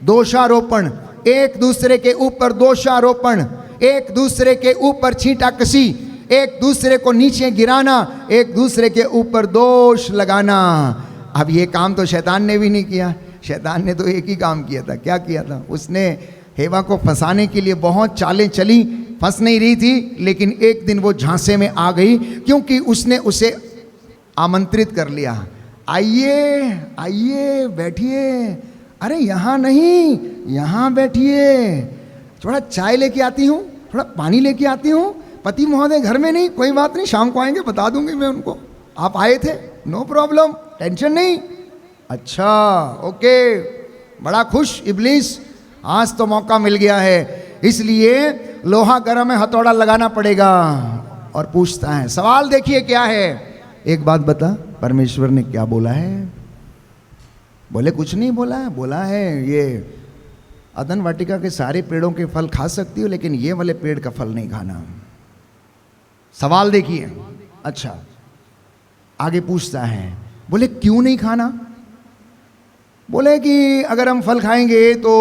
दोषारोपण, एक दूसरे के ऊपर दोषारोपण, एक दूसरे के ऊपर छींटा कसी, एक दूसरे को नीचे गिराना, एक दूसरे के ऊपर दोष लगाना। अब ये काम तो शैतान ने भी नहीं किया। शैतान ने तो एक ही काम किया था। क्या किया था उसने, हेवा को फंसाने के लिए बहुत चालें चली, फंस नहीं रही थी, लेकिन एक दिन वो झांसे में आ गई, क्योंकि उसने उसे आमंत्रित कर लिया। आइए आइए बैठिए, अरे यहाँ नहीं यहाँ बैठिए, थोड़ा चाय लेके आती हूँ, थोड़ा पानी लेके आती हूँ। पति महोदय घर में नहीं, कोई बात नहीं, शाम को आएंगे, बता दूंगी मैं उनको, आप आए थे, नो प्रॉब्लम, टेंशन नहीं। अच्छा ओके, बड़ा खुश इब्लीस, आज तो मौका मिल गया है, इसलिए लोहा गर्म है, हथौड़ा लगाना पड़ेगा। और पूछता है, सवाल देखिए क्या है, एक बात बता, परमेश्वर ने क्या बोला है? बोले कुछ नहीं बोला है, बोला है ये अदन वाटिका के सारे पेड़ों के फल खा सकती हो, लेकिन ये वाले पेड़ का फल नहीं खाना। सवाल देखिए। अच्छा, आगे पूछता है, बोले क्यों नहीं खाना? बोले कि अगर हम फल खाएंगे तो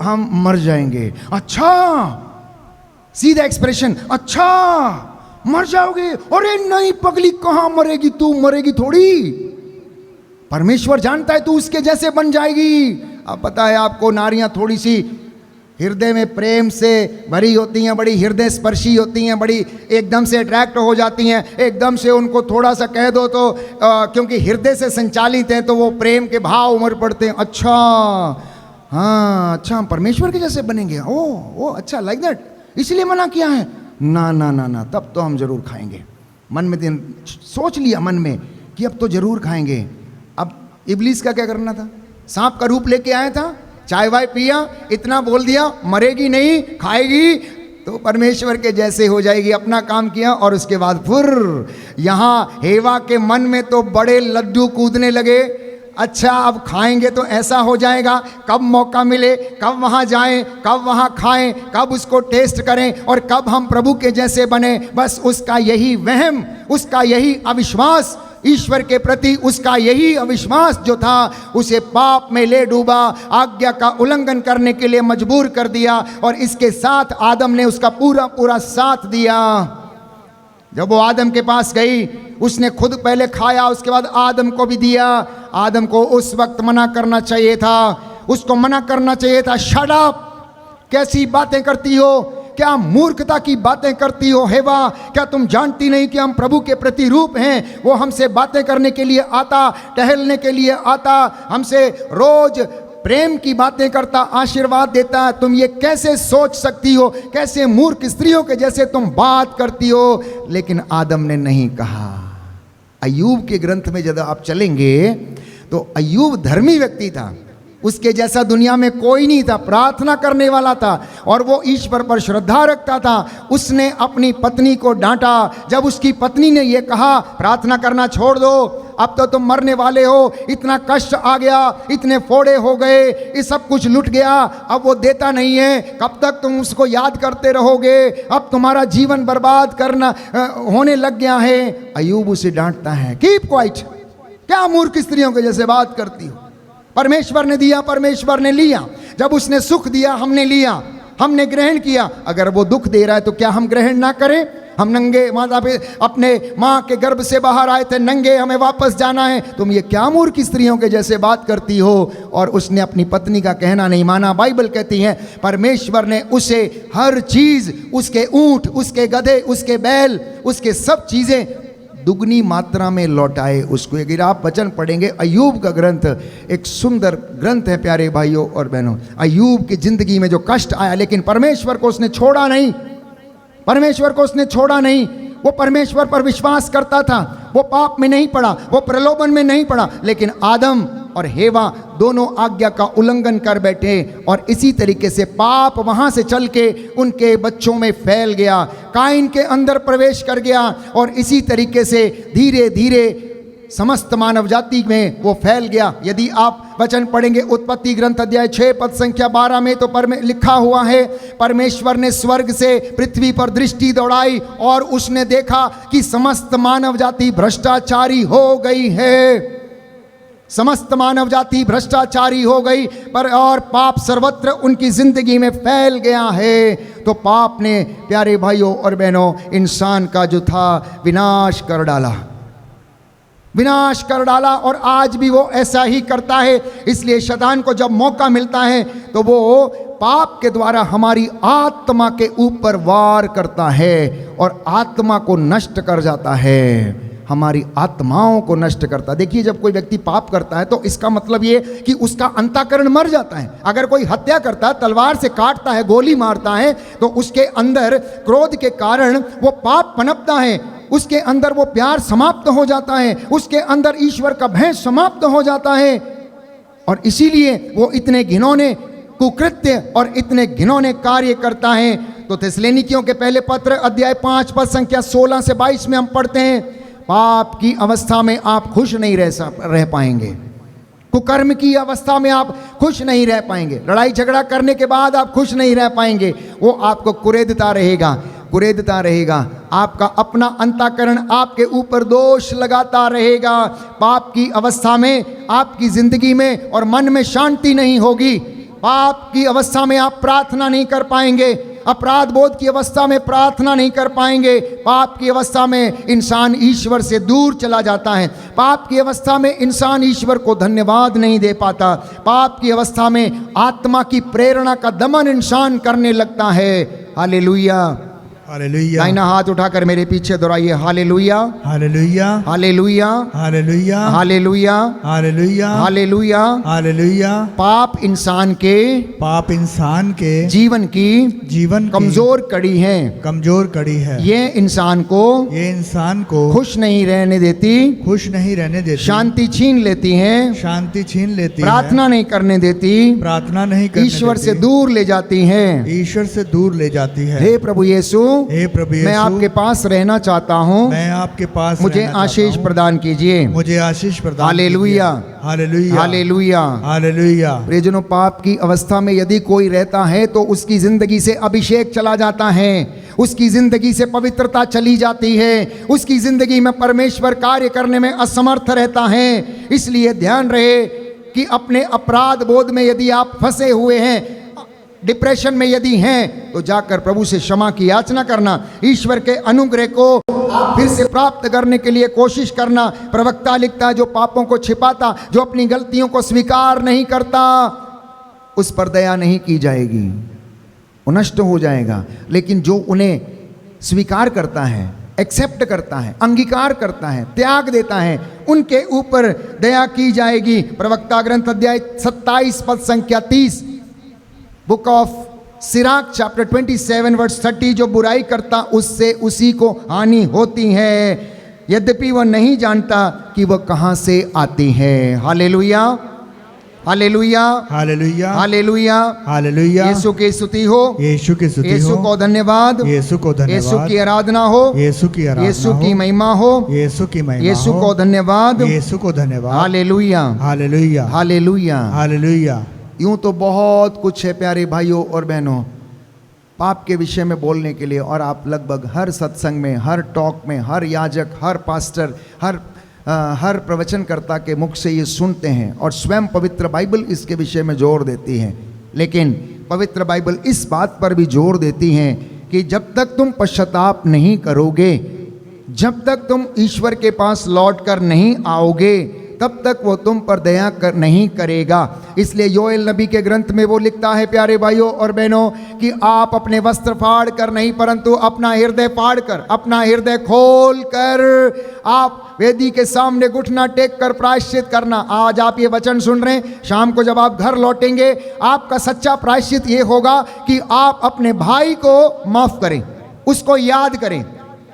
हम मर जाएंगे। अच्छा, सीधा एक्सप्रेशन, अच्छा मर जाओगे? अरे नहीं पगली, कहां मरेगी तू, मरेगी थोड़ी, परमेश्वर जानता है तू उसके जैसे बन जाएगी। अब पता है आपको, नारियां थोड़ी सी हृदय में प्रेम से भरी होती हैं, बड़ी हृदय स्पर्शी होती हैं, बड़ी एकदम से अट्रैक्ट हो जाती हैं, एकदम से उनको थोड़ा सा कह दो तो क्योंकि हृदय से संचालित हैं तो वो प्रेम के भाव उमड़ पड़ते हैं। अच्छा हाँ, अच्छा हम परमेश्वर के जैसे बनेंगे, ओ अच्छा, लाइक दैट, इसलिए मना किया है? ना ना ना ना, तब तो हम जरूर खाएंगे। मन में दिन सोच लिया मन में कि अब तो जरूर खाएंगे। अब इब्लीस का क्या करना था? सांप का रूप लेके आया था, चाय वाय पिया, इतना बोल दिया, मरेगी नहीं, खाएगी तो परमेश्वर के जैसे हो जाएगी, अपना काम किया। और उसके बाद फिर यहाँ हेवा के मन में तो बड़े लड्डू कूदने लगे। अच्छा अब खाएंगे तो ऐसा हो जाएगा, कब मौका मिले, कब वहाँ जाएं, कब वहाँ खाएं, कब उसको टेस्ट करें और कब हम प्रभु के जैसे बने। बस उसका यही वहम, उसका यही अविश्वास, ईश्वर के प्रति उसका यही अविश्वास जो था, उसे पाप में ले डूबा, आज्ञा का उल्लंघन करने के लिए मजबूर कर दिया। और इसके साथ आदम ने उसका पूरा पूरा साथ दिया। जब वो आदम के पास गई, उसने खुद पहले खाया, उसके बाद आदम को भी दिया। आदम को उस वक्त मना करना चाहिए था, उसको मना करना चाहिए था, शट अप, कैसी बातें करती हो, क्या मूर्खता की बातें करती हो हेवा, क्या तुम जानती नहीं कि हम प्रभु के प्रतिरूप हैं? वो हमसे बातें करने के लिए आता, टहलने के लिए आता, हमसे रोज प्रेम की बातें करता, आशीर्वाद देता। तुम ये कैसे सोच सकती हो, कैसे मूर्ख स्त्रियों के जैसे तुम बात करती हो? लेकिन आदम ने नहीं कहा। अय्यूब के ग्रंथ में जब आप चलेंगे तो अय्यूब धर्मी व्यक्ति था, उसके जैसा दुनिया में कोई नहीं था, प्रार्थना करने वाला था और वो ईश्वर पर श्रद्धा रखता था। उसने अपनी पत्नी को डांटा। जब उसकी पत्नी ने ये कहा प्रार्थना करना छोड़ दो, अब तो तुम मरने वाले हो, इतना कष्ट आ गया, इतने फोड़े हो गए, ये सब कुछ लुट गया, अब वो देता नहीं है, कब तक तुम उसको याद करते रहोगे? अब तुम्हारा जीवन बर्बाद करना होने लग गया है। अय्यूब उसे डांटता है, कीप क्वाइट, क्या मूर्ख स्त्रियों के जैसे बात करती हो? परमेश्वर ने दिया, परमेश्वर ने लिया। जब उसने सुख दिया हमने लिया, हमने ग्रहण किया। अगर वो दुख दे रहा है तो क्या हम ग्रहण ना करें? हम नंगे माता पे अपने माँ के गर्भ से बाहर आए थे, नंगे हमें वापस जाना है। तुम ये क्या मूर्ख स्त्रियों के जैसे बात करती हो? और उसने अपनी पत्नी का कहना नहीं माना। बाइबल कहती है परमेश्वर ने उसे हर चीज, उसके ऊंट, उसके गधे, उसके बैल, उसके सब चीजें दुगनी मात्रा में लौटाए उसको। अगर आप वचन पढ़ेंगे, अय्यूब का ग्रंथ एक सुंदर ग्रंथ है प्यारे भाइयों और बहनों। अय्यूब की जिंदगी में जो कष्ट आया, लेकिन परमेश्वर को उसने छोड़ा नहीं, परमेश्वर को उसने छोड़ा नहीं। वो परमेश्वर पर विश्वास करता था, वो पाप में नहीं पड़ा, वो प्रलोभन में नहीं पड़ा। लेकिन आदम और हेवा दोनों आज्ञा का उल्लंघन कर बैठे और इसी तरीके से पाप वहां से चल के उनके बच्चों में फैल गया, काइन के अंदर प्रवेश कर गया और इसी तरीके से धीरे धीरे समस्त मानव जाति में वो फैल गया। यदि आप वचन पढ़ेंगे उत्पत्ति ग्रंथ अध्याय 6 पद संख्या 12 में तो लिखा हुआ है, परमेश्वर ने स्वर्ग से पृथ्वी पर दृष्टि दौड़ाई और उसने देखा कि समस्त मानव जाति भ्रष्टाचारी हो गई है, समस्त मानव जाति भ्रष्टाचारी हो गई पर और पाप सर्वत्र उनकी जिंदगी में फैल गया है। तो पाप ने प्यारे भाइयों और बहनों इंसान का जो था विनाश कर डाला। विनाश कर डाला और आज भी वो ऐसा ही करता है। इसलिए शैतान को जब मौका मिलता है तो वो पाप के द्वारा हमारी आत्मा के ऊपर वार करता है और आत्मा को नष्ट कर जाता है, हमारी आत्माओं को नष्ट करता है। देखिए, जब कोई व्यक्ति पाप करता है तो इसका मतलब ये कि उसका अंतःकरण मर जाता है। अगर कोई हत्या करता है, तलवार से काटता है, गोली मारता है, तो उसके अंदर क्रोध के कारण वो पाप पनपता है, उसके अंदर वो प्यार समाप्त हो जाता है, उसके अंदर ईश्वर का भय समाप्त हो जाता है। और इसीलिए वो इतने घिनौने कुकृत्य और इतने घिनौने कार्य करता है। तो थिस्सलुनीकियों के पहले पत्र अध्याय 5 पद संख्या 16 से 22 में हम पढ़ते हैं, पाप की अवस्था में आप खुश नहीं रह पाएंगे, कुकर्म की अवस्था में आप खुश नहीं रह पाएंगे, लड़ाई झगड़ा करने के बाद आप खुश नहीं रह पाएंगे। वो आपको कुरेदता रहेगा, आपका अपना अंतःकरण आपके ऊपर दोष लगाता रहेगा। पाप की अवस्था में आपकी जिंदगी में और मन में शांति नहीं होगी। पाप की अवस्था में आप प्रार्थना नहीं कर पाएंगे, अपराध बोध की अवस्था में प्रार्थना नहीं कर पाएंगे। पाप की अवस्था में इंसान ईश्वर से दूर चला जाता है। पाप की अवस्था में इंसान ईश्वर को धन्यवाद नहीं दे पाता। पाप की अवस्था में आत्मा की प्रेरणा का दमन इंसान करने लगता है। हालेलुया, हालेलुया, दाहिना हाथ उठाकर मेरे पीछे दोहराइए, hallelujah, hallelujah, hallelujah, hallelujah, hallelujah, hallelujah, hallelujah. Hallelujah. पाप इंसान के जीवन की कमजोर कड़ी है। ये इंसान को खुश नहीं रहने देती, शांति छीन लेती है, प्रार्थना नहीं करने देती, ईश्वर से दूर ले जाती है। हे प्रभु यीशु, मैं आपके पास रहना चाहता हूँ, मुझे आशीष प्रदान कीजिए। Hallelujah, hallelujah, hallelujah, hallelujah. प्रियजनों, पाप की अवस्था में यदि कोई रहता है तो उसकी जिंदगी से अभिषेक चला जाता है, उसकी जिंदगी से पवित्रता चली जाती है, उसकी जिंदगी में परमेश्वर कार्य करने में असमर्थ रहता है। इसलिए ध्यान रहे कि अपने अपराध बोध में यदि आप फंसे हुए हैं, डिप्रेशन में यदि हैं, तो जाकर प्रभु से क्षमा की याचना करना, ईश्वर के अनुग्रह को फिर से प्राप्त करने के लिए कोशिश करना। प्रवक्ता लिखता है, जो पापों को छिपाता, जो अपनी गलतियों को स्वीकार नहीं करता, उस पर दया नहीं की जाएगी, वो नष्ट हो जाएगा। लेकिन जो उन्हें स्वीकार करता है, एक्सेप्ट करता है, अंगीकार करता है, त्याग देता है, उनके ऊपर दया की जाएगी। प्रवक्ता ग्रंथ अध्याय 27 पद संख्या 30, book of Sirach chapter 27 verse 30, जो बुराई करता उससे उसी को हानि होती है, यद्यपि वह नहीं जानता कि वह कहां से आती है। Hallelujah, hallelujah, hallelujah, hallelujah, hallelujah. Yeshu की स्तुति हो, यीशु की स्तुति हो, यीशु को धन्यवाद, यीशु को धन्यवाद, यीशु की आराधना हो, यीशु की आराधना, यीशु की महिमा हो, यीशु की महिमा, यीशु को धन्यवाद, यीशु को धन्यवाद। Hallelujah, hallelujah, hallelujah, hallelujah. यूं तो बहुत कुछ है प्यारे भाइयों और बहनों पाप के विषय में बोलने के लिए, और आप लगभग हर सत्संग में, हर टॉक में, हर याजक, हर पास्टर, हर प्रवचनकर्ता के मुख से ये सुनते हैं, और स्वयं पवित्र बाइबल इसके विषय में जोर देती है। लेकिन पवित्र बाइबल इस बात पर भी जोर देती है कि जब तक तुम पश्चाताप नहीं करोगे, जब तक तुम ईश्वर के पास लौट कर नहीं आओगे, तब तक वो तुम पर दया नहीं करेगा। इसलिए योएल नबी के ग्रंथ में वो लिखता है प्यारे भाइयों और बहनों कि आप अपने वस्त्र फाड़ कर नहीं, परंतु अपना हृदय फाड़ कर, अपना हृदय खोल कर आप वेदी के सामने घुटना टेक कर प्रायश्चित करना। आज आप ये वचन सुन रहे हैं, शाम को जब आप घर लौटेंगे, आपका सच्चा प्रायश्चित ये होगा कि आप अपने भाई को माफ करें, उसको याद करें,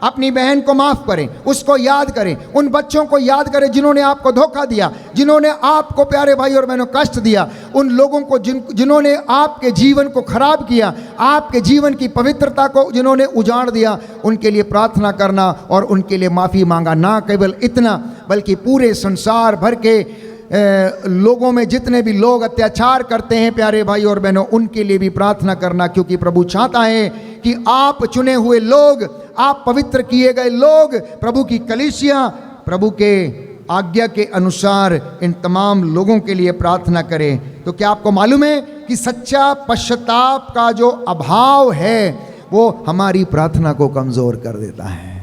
अपनी बहन को माफ करें, उसको याद करें, उन बच्चों को याद करें जिन्होंने आपको धोखा दिया, जिन्होंने आपको प्यारे भाई और बहनों कष्ट दिया, उन लोगों को जिन्होंने आपके जीवन को खराब किया, आपके जीवन की पवित्रता को जिन्होंने उजाड़ दिया, उनके लिए प्रार्थना करना और उनके लिए माफ़ी मांगा। ना केवल इतना, बल्कि पूरे संसार भर के लोगों में जितने भी लोग अत्याचार करते हैं प्यारे भाई और बहनों, उनके लिए भी प्रार्थना करना, क्योंकि प्रभु चाहता है कि आप चुने हुए लोग, आप पवित्र किए गए लोग, प्रभु की कलीसिया, प्रभु के आज्ञा के अनुसार इन तमाम लोगों के लिए प्रार्थना करें। तो क्या आपको मालूम है कि सच्चा पश्चाताप का जो अभाव है वो हमारी प्रार्थना को कमजोर कर देता है।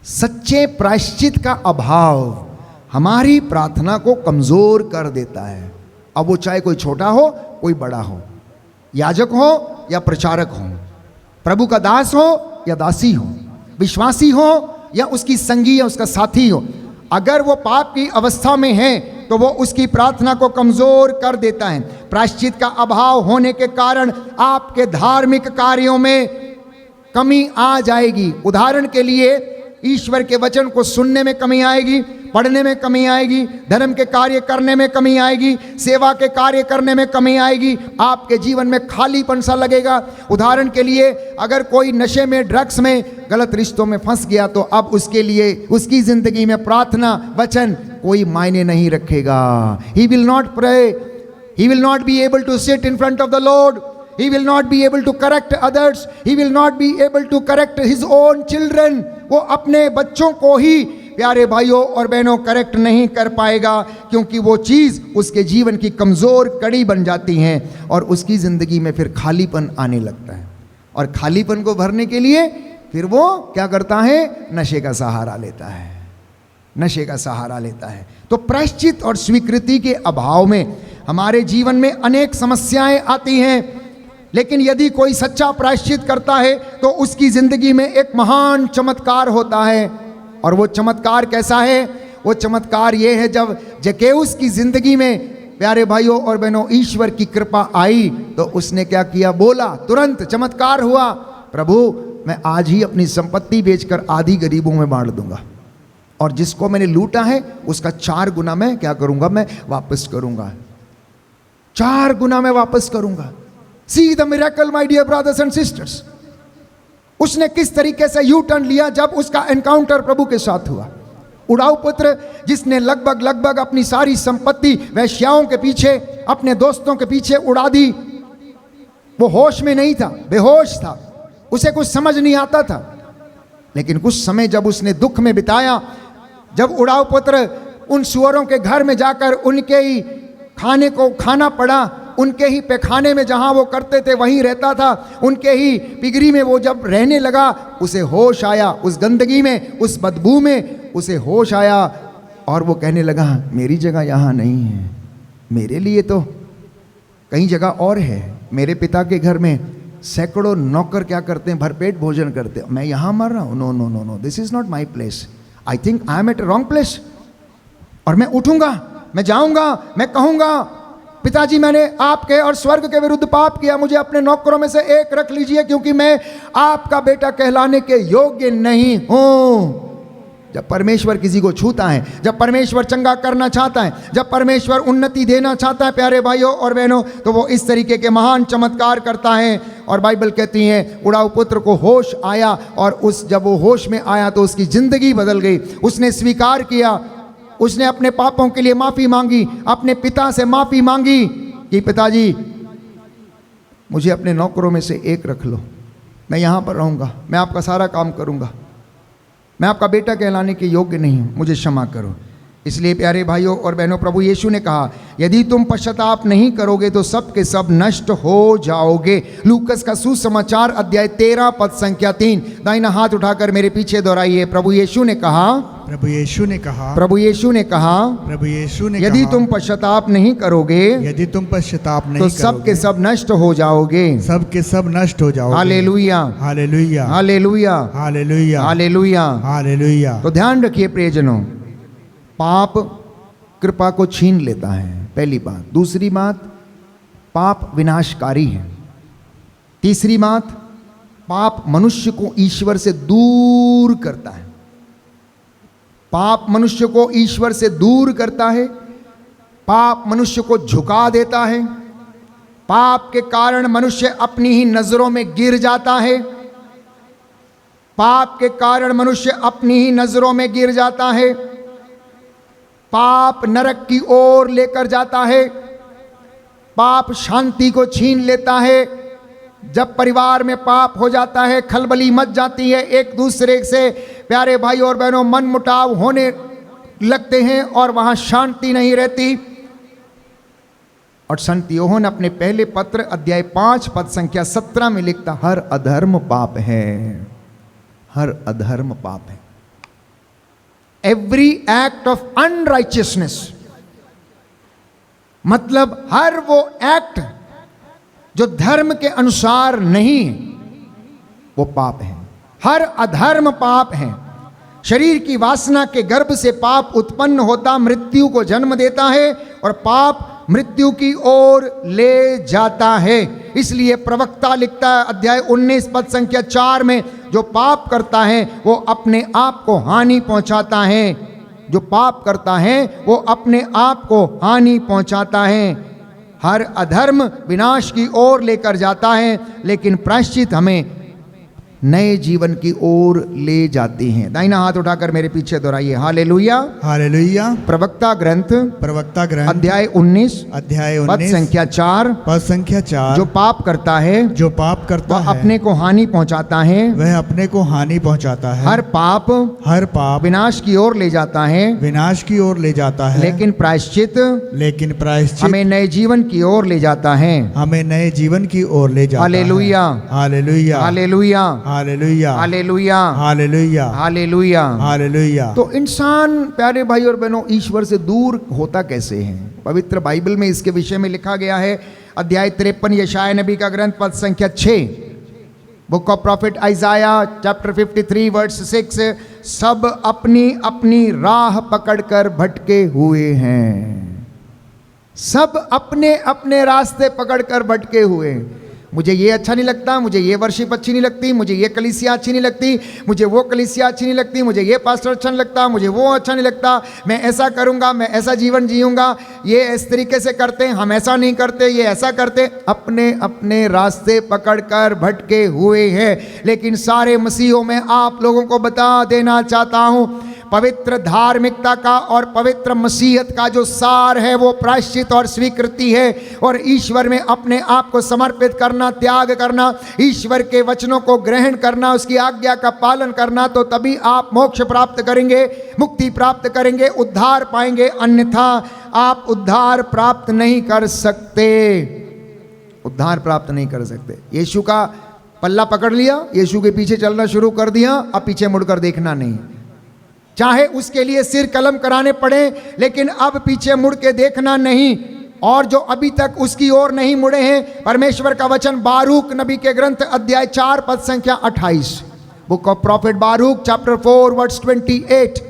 सच्चे प्रायश्चित का अभाव हमारी प्रार्थना को कमजोर कर देता है। अब वो चाहे कोई छोटा हो कोई बड़ा हो, याजक हो या प्रचारक हो, प्रभु का दास हो या दासी हो, विश्वासी हो या उसकी संगी या उसका साथी हो, अगर वो पाप की अवस्था में है तो वो उसकी प्रार्थना को कमजोर कर देता है। प्रायश्चित का अभाव होने के कारण आपके धार्मिक कार्यों में कमी आ जाएगी। उदाहरण के लिए ईश्वर के वचन को सुनने में कमी आएगी, पढ़ने में कमी आएगी, धर्म के कार्य करने में कमी आएगी, सेवा के कार्य करने में कमी आएगी, आपके जीवन में खालीपन सा लगेगा। उदाहरण के लिए अगर कोई नशे में, ड्रग्स में, गलत रिश्तों में फंस गया तो अब उसके लिए उसकी जिंदगी में प्रार्थना वचन कोई मायने नहीं रखेगा। He will not pray, he will not be able to sit in front of the Lord, he will not be able to correct others, he will not be able to correct his own children। वो अपने बच्चों को ही प्यारे भाइयों और बहनों correct नहीं कर पाएगा, क्योंकि वो चीज़ उसके जीवन की कमज़ोर कड़ी बन जाती हैं और उसकी ज़िंदगी में फिर खालीपन आने लगता है। और खालीपन को भरने के लिए फिर वो क्या करता है? नशे का सहारा लेता है, नशे का सहारा लेता है। तो प्रायश्चित और स्वीकृति के अभाव में हमारे जीवन में अनेक समस्याएं आती हैं, लेकिन यदि कोई सच्चा प्रायश्चित करता है तो उसकी जिंदगी में एक महान चमत्कार होता है। और वो चमत्कार कैसा है? वो चमत्कार ये है, जब जक्केउस की जिंदगी में प्यारे भाइयों और बहनों ईश्वर की कृपा आई तो उसने क्या किया? बोला, तुरंत चमत्कार हुआ, प्रभु मैं आज ही अपनी संपत्ति बेचकर आधी गरीबों में बांट दूंगा और जिसको मैंने लूटा है उसका 4 गुना मैं क्या करूंगा? मैं वापस करूंगा, 4 गुना मैं वापस करूंगा। See the miracle, my dear brothers and sisters। उसने किस तरीके से यू टर्न लिया जब उसका एनकाउंटर प्रभु के साथ हुआ। उड़ाऊ पुत्र जिसने लगभग अपनी सारी संपत्ति वैश्याओं के पीछे, अपने दोस्तों के पीछे उड़ा दी, वो होश में नहीं था, बेहोश था, उसे कुछ समझ नहीं आता था। लेकिन कुछ समय जब उसने दुख में बिताया, जब उड़ाऊ पुत्र उन सुअरों के घर में जाकर उनके ही खाने को खाना पड़ा, उनके ही पैखाने में जहाँ वो करते थे वहीं रहता था, उनके ही पिगरी में वो जब रहने लगा, उसे होश आया, उस गंदगी में, उस बदबू में उसे होश आया और वो कहने लगा मेरी जगह यहाँ नहीं है, मेरे लिए तो कई जगह और है। मेरे पिता के घर में सैकड़ों नौकर क्या करते हैं? भरपेट भोजन करते हैं, मैं यहाँ मर रहा हूँ। No no no no, this is not my place, I think I am at wrong place. और मैं उठूंगा, मैं जाऊंगा, मैं कहूंगा पिताजी मैंने आपके और स्वर्ग के विरुद्ध पाप किया, मुझे अपने नौकरों में से एक रख लीजिए क्योंकि मैं आपका बेटा कहलाने के योग्य नहीं हूं। जब परमेश्वर किसी को छूता है, जब परमेश्वर चंगा करना चाहता है, जब परमेश्वर उन्नति देना चाहता है प्यारे भाइयों और बहनों, तो वो इस तरीके के महान चमत्कार करता है। और बाइबल कहती है उड़ाऊ पुत्र को होश आया और जब वो होश में आया तो उसकी जिंदगी बदल गई। उसने स्वीकार किया, उसने अपने पापों के लिए माफ़ी मांगी, अपने पिता से माफ़ी मांगी कि पिताजी मुझे अपने नौकरों में से एक रख लो, मैं यहाँ पर रहूँगा, मैं आपका सारा काम करूँगा, मैं आपका बेटा कहलाने के योग्य नहीं हूँ, मुझे क्षमा करो। इसलिए प्यारे भाइयों और बहनों, प्रभु यीशु ने कहा यदि तुम पश्चाताप नहीं करोगे तो सब के सब नष्ट हो जाओगे। लूकस का सुसमाचार अध्याय 13 पद संख्या 3। दाहिना हाथ उठाकर मेरे पीछे दोहराइए। प्रभु यीशु ने कहा, प्रभु यीशु ने कहा, प्रभु यीशु ने कहा, प्रभु यीशु ने यदि कहा, तुम पश्चाताप नहीं करोगे, यदि तुम पश्चाताप नहीं तो सब के सब नष्ट हो जाओगे। सब के सब नष्ट हो जाओगे। Hallelujah, hallelujah, hallelujah, hallelujah, hallelujah. Hallelujah. तो ध्यान रखिए प्रियजनों, पाप कृपा को छीन लेता है, पहली बात। दूसरी बात, पाप विनाशकारी है। तीसरी बात, पाप मनुष्य को ईश्वर से दूर करता है। पाप मनुष्य को ईश्वर से दूर करता है। पाप मनुष्य को झुका देता है। पाप के कारण मनुष्य अपनी ही नजरों में गिर जाता है। पाप के कारण मनुष्य अपनी ही नजरों में गिर जाता है। पाप नरक की ओर लेकर जाता है। पाप शांति को छीन लेता है। जब परिवार में पाप हो जाता है, खलबली मच जाती है, एक दूसरे से प्यारे भाई और बहनों मनमुटाव होने लगते हैं और वहां शांति नहीं रहती। और संत योहन अपने पहले पत्र अध्याय 5 पद संख्या 17 में लिखता, हर अधर्म पाप है, हर अधर्म पाप है। एवरी एक्ट ऑफ अनराइचियसनेस, मतलब हर वो एक्ट जो धर्म के अनुसार नहीं वो पाप है। हर अधर्म पाप है। शरीर की वासना के गर्भ से पाप उत्पन्न होता मृत्यु को जन्म देता है और पाप मृत्यु की ओर ले जाता है। इसलिए प्रवक्ता लिखता है अध्याय 19 पद संख्या 4 में, जो पाप करता है वो अपने आप को हानि पहुंचाता है। जो पाप करता है वो अपने आप को हानि पहुंचाता है। हर अधर्म विनाश की ओर लेकर जाता है, लेकिन प्रायश्चित हमें नए जीवन की ओर ले जाती हैं। दाहिना हाथ उठाकर मेरे पीछे दोहराइए, हालेलुया। हालेलुया। प्रवक्ता ग्रंथ अध्याय 19 पद संख्या 4, जो पाप करता है वह अपने को हानि पहुंचाता है। वह अपने को हानि पहुंचाता है। हर पाप विनाश की ओर ले जाता है, लेकिन प्रायश्चित हमें नए जीवन की ओर ले जाता है। Hallelujah, hallelujah, hallelujah, hallelujah, hallelujah, hallelujah, hallelujah, hallelujah. तो इंसान प्यारे भाई और बहनों ईश्वर से दूर होता कैसे है? पवित्र बाइबल में इसके विषय में लिखा गया है अध्याय 53 यशायाह नबी का ग्रंथ पद संख्या 6, book of prophet Isaiah chapter 53 verse 6, सब अपनी अपनी राह पकड़कर भटके हुए हैं। सब अपने अपने रास्ते पकड़कर भटके हुए हैं। मुझे ये अच्छा नहीं लगता, मुझे ये वर्शिप अच्छी नहीं लगती, मुझे ये कलीसिया अच्छी नहीं लगती, मुझे वो कलीसिया अच्छी नहीं लगती, मुझे ये पास्टर अच्छा नहीं लगता, मुझे वो अच्छा नहीं लगता, मैं ऐसा करूँगा, मैं ऐसा जीवन जीऊँगा, ये इस तरीके से करते हैं, हम ऐसा नहीं करते, ये ऐसा करते। अपने अपने रास्ते पकड़कर भटके हुए हैं। लेकिन सारे मसीहों में आप लोगों को बता देना चाहता हूँ, पवित्र धार्मिकता का और पवित्र मसीहत का जो सार है वो प्रायश्चित और स्वीकृति है, और ईश्वर में अपने आप को समर्पित करना, त्याग करना, ईश्वर के वचनों को ग्रहण करना, उसकी आज्ञा का पालन करना। तो तभी आप मोक्ष प्राप्त करेंगे, मुक्ति प्राप्त करेंगे, उद्धार पाएंगे। अन्यथा आप उद्धार प्राप्त नहीं कर सकते, उद्धार प्राप्त नहीं कर सकते। यीशु का पल्ला पकड़ लिया, यीशु के पीछे चलना शुरू कर दिया, अब पीछे मुड़कर देखना नहीं। चाहे उसके लिए सिर कलम कराने पड़े, लेकिन अब पीछे मुड़ के देखना नहीं। और जो अभी तक उसकी ओर नहीं मुड़े हैं, परमेश्वर का वचन बारूक नबी के ग्रंथ अध्याय 4 पद संख्या 28, book of prophet Baruch chapter 4 verse 28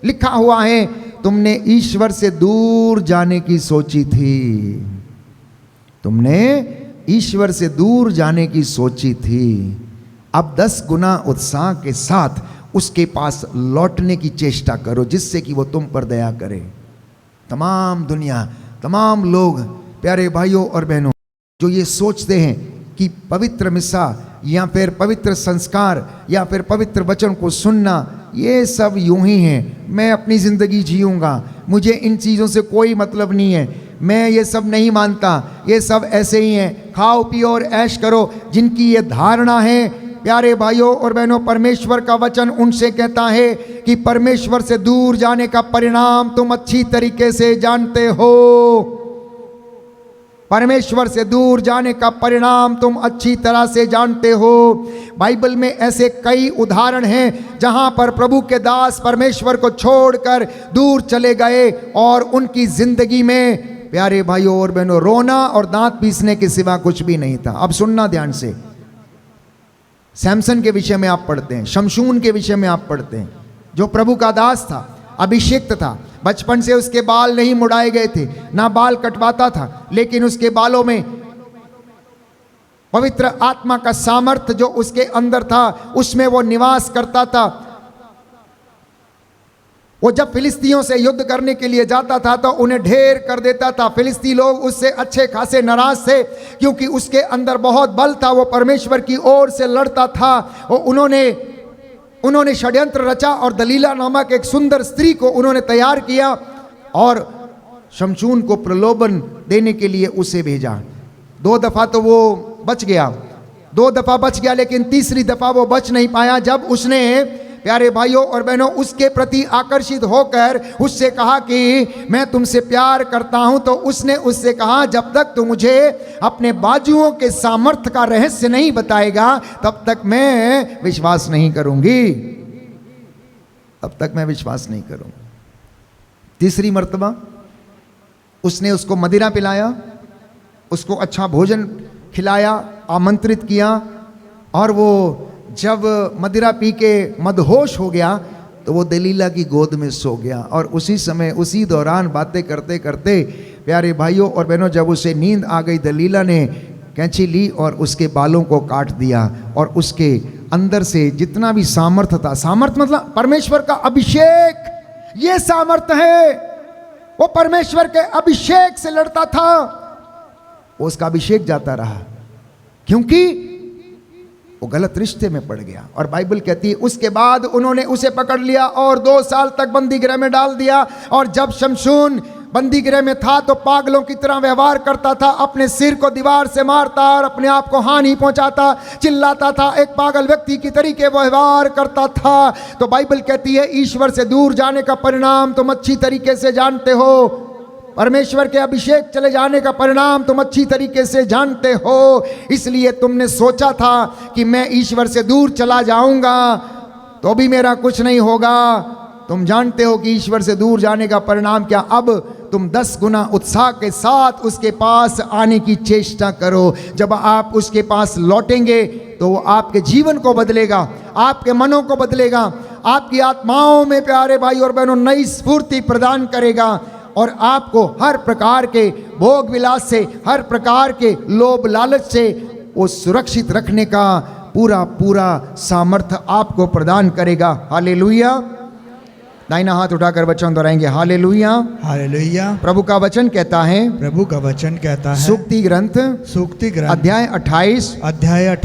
लिखा हुआ है, तुमने ईश्वर से दूर जाने की सोची थी, तुमने ईश्वर से दूर जाने की सोची थी। अब 10 गुना उत्साह के साथ उसके पास लौटने की चेष्टा करो, जिससे कि वो तुम पर दया करे। तमाम दुनिया, तमाम लोग प्यारे भाइयों और बहनों जो ये सोचते हैं कि पवित्र मिसा या फिर पवित्र संस्कार या फिर पवित्र वचन को सुनना ये सब यूं ही है, मैं अपनी ज़िंदगी जीऊँगा, मुझे इन चीज़ों से कोई मतलब नहीं है, मैं ये सब नहीं मानता, ये सब ऐसे ही हैं, खाओ पियो और ऐश करो। जिनकी ये धारणा है प्यारे भाइयों और बहनों, परमेश्वर का वचन उनसे कहता है कि परमेश्वर से दूर जाने का परिणाम तुम अच्छी तरीके से जानते हो। परमेश्वर से दूर जाने का परिणाम तुम अच्छी तरह से जानते हो। बाइबल में ऐसे कई उदाहरण हैं जहां पर प्रभु के दास परमेश्वर को छोड़कर दूर चले गए और उनकी जिंदगी में प्यारे भाइयों और बहनों रोना और दांत पीसने के सिवा कुछ भी नहीं था। अब सुनना ध्यान से, सैमसन के विषय में आप पढ़ते हैं, शमशून के विषय में आप पढ़ते हैं, जो प्रभु का दास था, अभिषिक्त था, बचपन से उसके बाल नहीं मुड़ाए गए थे, ना बाल कटवाता था, लेकिन उसके बालों में पवित्र आत्मा का सामर्थ्य जो उसके अंदर था उसमें वो निवास करता था। वो जब फिलिस्तियों से युद्ध करने के लिए जाता था तो उन्हें ढेर कर देता था। फिलिस्ती लोग उससे अच्छे खासे नाराज थे क्योंकि उसके अंदर बहुत बल था, वो परमेश्वर की ओर से लड़ता था। और उन्होंने षड्यंत्र रचा और दलीला नामक एक सुंदर स्त्री को उन्होंने तैयार किया और शमशून को प्रलोभन देने के लिए उसे भेजा। 2 दफा तो वो बच गया, 2 दफा बच गया, लेकिन तीसरी दफा वो बच नहीं पाया। जब उसने प्यारे भाइयों और बहनों उसके प्रति आकर्षित होकर उससे कहा कि मैं तुमसे प्यार करता हूं, तो उसने उससे कहा जब तक तू मुझे अपने बाजुओं के सामर्थ्य का रहस्य नहीं बताएगा तब तक मैं विश्वास नहीं करूंगी। तब तक मैं विश्वास नहीं करूंगा। तीसरी मर्तबा उसने उसको मदिरा पिलाया, उसको अच्छा भोजन खिलाया, आमंत्रित किया, और वो जब मदिरा पी के मदहोश हो गया तो वो दलीला की गोद में सो गया। और उसी समय उसी दौरान बातें करते करते प्यारे भाइयों और बहनों, जब उसे नींद आ गई, दलीला ने कैंची ली और उसके बालों को काट दिया, और उसके अंदर से जितना भी सामर्थ्य था, सामर्थ्य मतलब परमेश्वर का अभिषेक, ये सामर्थ्य है, वो परमेश्वर के अभिषेक से लड़ता था, उसका अभिषेक जाता रहा, क्योंकि वो गलत रिश्ते में पड़ गया। और बाइबल कहती है उसके बाद उन्होंने उसे पकड़ लिया और 2 साल तक बंदी गृह में डाल दिया। और जब शमशून बंदी गृह में था तो पागलों की तरह व्यवहार करता था, अपने सिर को दीवार से मारता और अपने आप को हानि पहुंचाता, चिल्लाता था, एक पागल व्यक्ति की तरीके व्यवहार करता था। तो बाइबल कहती है ईश्वर से दूर जाने का परिणाम तुम अच्छी तरीके से जानते हो, परमेश्वर के अभिषेक चले जाने का परिणाम तुम अच्छी तरीके से जानते हो। इसलिए तुमने सोचा था कि मैं ईश्वर से दूर चला जाऊंगा तो भी मेरा कुछ नहीं होगा। तुम जानते हो कि ईश्वर से दूर जाने का परिणाम क्या। अब तुम 10 गुना उत्साह के साथ उसके पास आने की चेष्टा करो। जब आप उसके पास लौटेंगे तो वो आपके जीवन को बदलेगा, आपके मनों को बदलेगा, आपकी आत्माओं में प्यारे भाई और बहनों नई स्फूर्ति प्रदान करेगा, और आपको हर प्रकार के भोग विलास से, हर प्रकार के लोभ लालच से वो सुरक्षित रखने का पूरा पूरा सामर्थ्य आपको प्रदान करेगा। हालेलुया। दाहिना हाथ उठाकर वचन दोहराएंगे, हालेलुया। हालेलुया। प्रभु का वचन कहता है, प्रभु का वचन कहता है, सूक्ति ग्रंथ अध्याय 28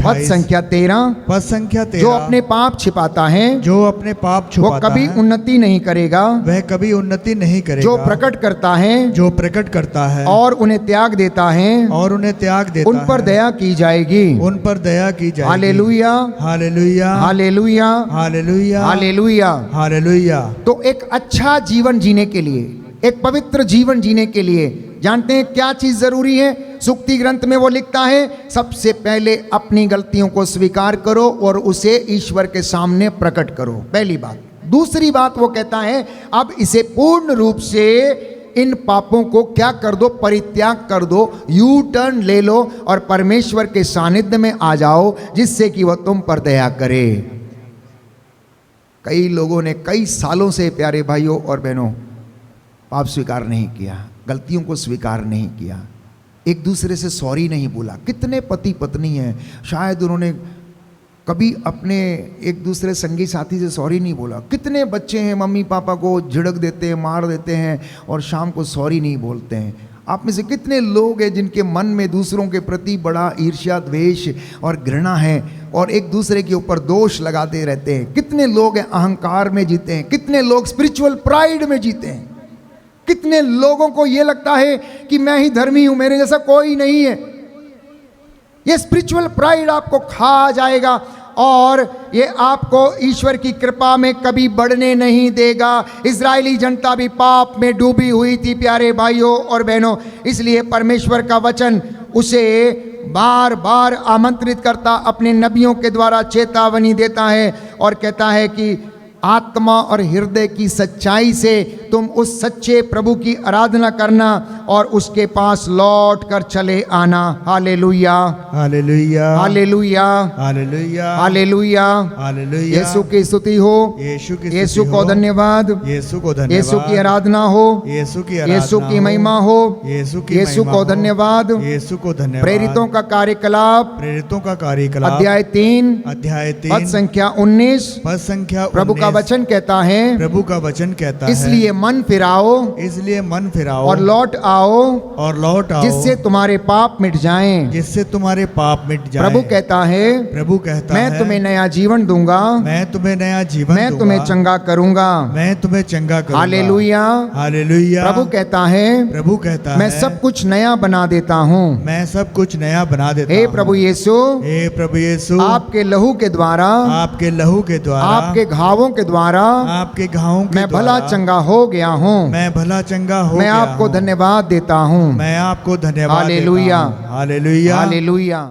पद संख्या 13, पद संख्या 13, जो अपने पाप छिपाता है, जो अपने पाप वो छुपाता कभी है, उन्नति नहीं करेगा, वह कभी उन्नति नहीं करेगा। जो प्रकट करता है, जो प्रकट करता है और उन्हें त्याग देता है, और उन्हें त्याग देता उन पर है, दया की जाएगी। उन पर दया की जाएगी। Hallelujah, hallelujah, hallelujah, hallelujah, hallelujah. Hallelujah. तो एक अच्छा जीवन जीने के लिए, एक पवित्र जीवन जीने के लिए जानते हैं क्या चीज जरूरी है? सूक्ति ग्रंथ में वो लिखता है, सबसे पहले अपनी गलतियों को स्वीकार करो और उसे ईश्वर के सामने प्रकट करो, पहली बात। दूसरी बात वो कहता है, अब इसे पूर्ण रूप से इन पापों को क्या कर दो, परित्याग कर दो, यू टर्न ले लो और परमेश्वर के सानिध्य में आ जाओ, जिससे कि वह तुम पर दया करे। कई लोगों ने कई सालों से प्यारे भाइयों और बहनों पाप स्वीकार नहीं किया, गलतियों को स्वीकार नहीं किया, एक दूसरे से सॉरी नहीं बोला। कितने पति पत्नी हैं, शायद उन्होंने कभी अपने एक दूसरे संगी साथी से सॉरी नहीं बोला। कितने बच्चे हैं मम्मी पापा को झिड़क देते हैं, मार देते हैं और शाम को सॉरी नहीं बोलते हैं। आप में से कितने लोग हैं जिनके मन में दूसरों के प्रति बड़ा ईर्ष्या, द्वेष और घृणा है और एक दूसरे के ऊपर दोष लगाते रहते हैं। कितने लोग हैं अहंकार में जीते हैं, कितने लोग स्पिरिचुअल प्राइड में जीते हैं, कितने लोगों को ये लगता है कि मैं ही धर्मी हूं, मेरे जैसा कोई नहीं है। ये स्पिरिचुअल प्राइड आपको खा जाएगा और ये आपको ईश्वर की कृपा में कभी बढ़ने नहीं देगा। इजरायली जनता भी पाप में डूबी हुई थी प्यारे भाइयों और बहनों, इसलिए परमेश्वर का वचन उसे बार बार आमंत्रित करता, अपने नबियों के द्वारा चेतावनी देता है और कहता है कि आत्मा और हृदय की सच्चाई से तुम उस सच्चे प्रभु की आराधना करना और उसके पास लौट कर चले आना। Hallelujah, hallelujah, hallelujah, hallelujah, hallelujah. Hallelujah. Yeshu की स्तुति हो, यीशु को धन्यवाद, यीशु को धन्यवाद, यीशु की आराधना हो, यीशु की यीशु की महिमा हो, यीशु को धन्यवाद। यीशु को धन्यवाद। प्रेरितों का कार्यकलाप, प्रेरितों का कार्यकलाप अध्याय 3 पद संख्या 19, पद संख्या प्रभु का वचन कहता है, प्रभु का वचन कहता है, इसलिए मन फिराओ, इसलिए मन फिराओ और लौट आओ, और लौट आओ, जिससे तुम्हारे पाप मिट जाएं। जिससे तुम्हारे पाप मिट जाएं। प्रभु कहता है, प्रभु कहता है, मैं तुम्हें नया जीवन दूंगा, मैं तुम्हें नया जीवन मैं दूंगा, तुम्हें चंगा करूंगा, मैं तुम्हें चंगा करूंगा। Hallelujah, hallelujah. प्रभु कहता है, प्रभु कहता मैं है, सब कुछ नया बना देता हूँ। मैं सब कुछ नया बना देता हे हूँ। प्रभु यीशु, हे प्रभु यीशु, आपके लहू के द्वारा, आपके लहू के द्वारा, आपके घावों के द्वारा आपके घावों के मैं भला द्वारा चंगा हो गया हूँ। मैं भला चंगा हो मैं गया आपको हूँ। धन्यवाद देता हूँ। मैं आपको धन्यवाद देता हालेलुया, हूँ। Hallelujah, hallelujah.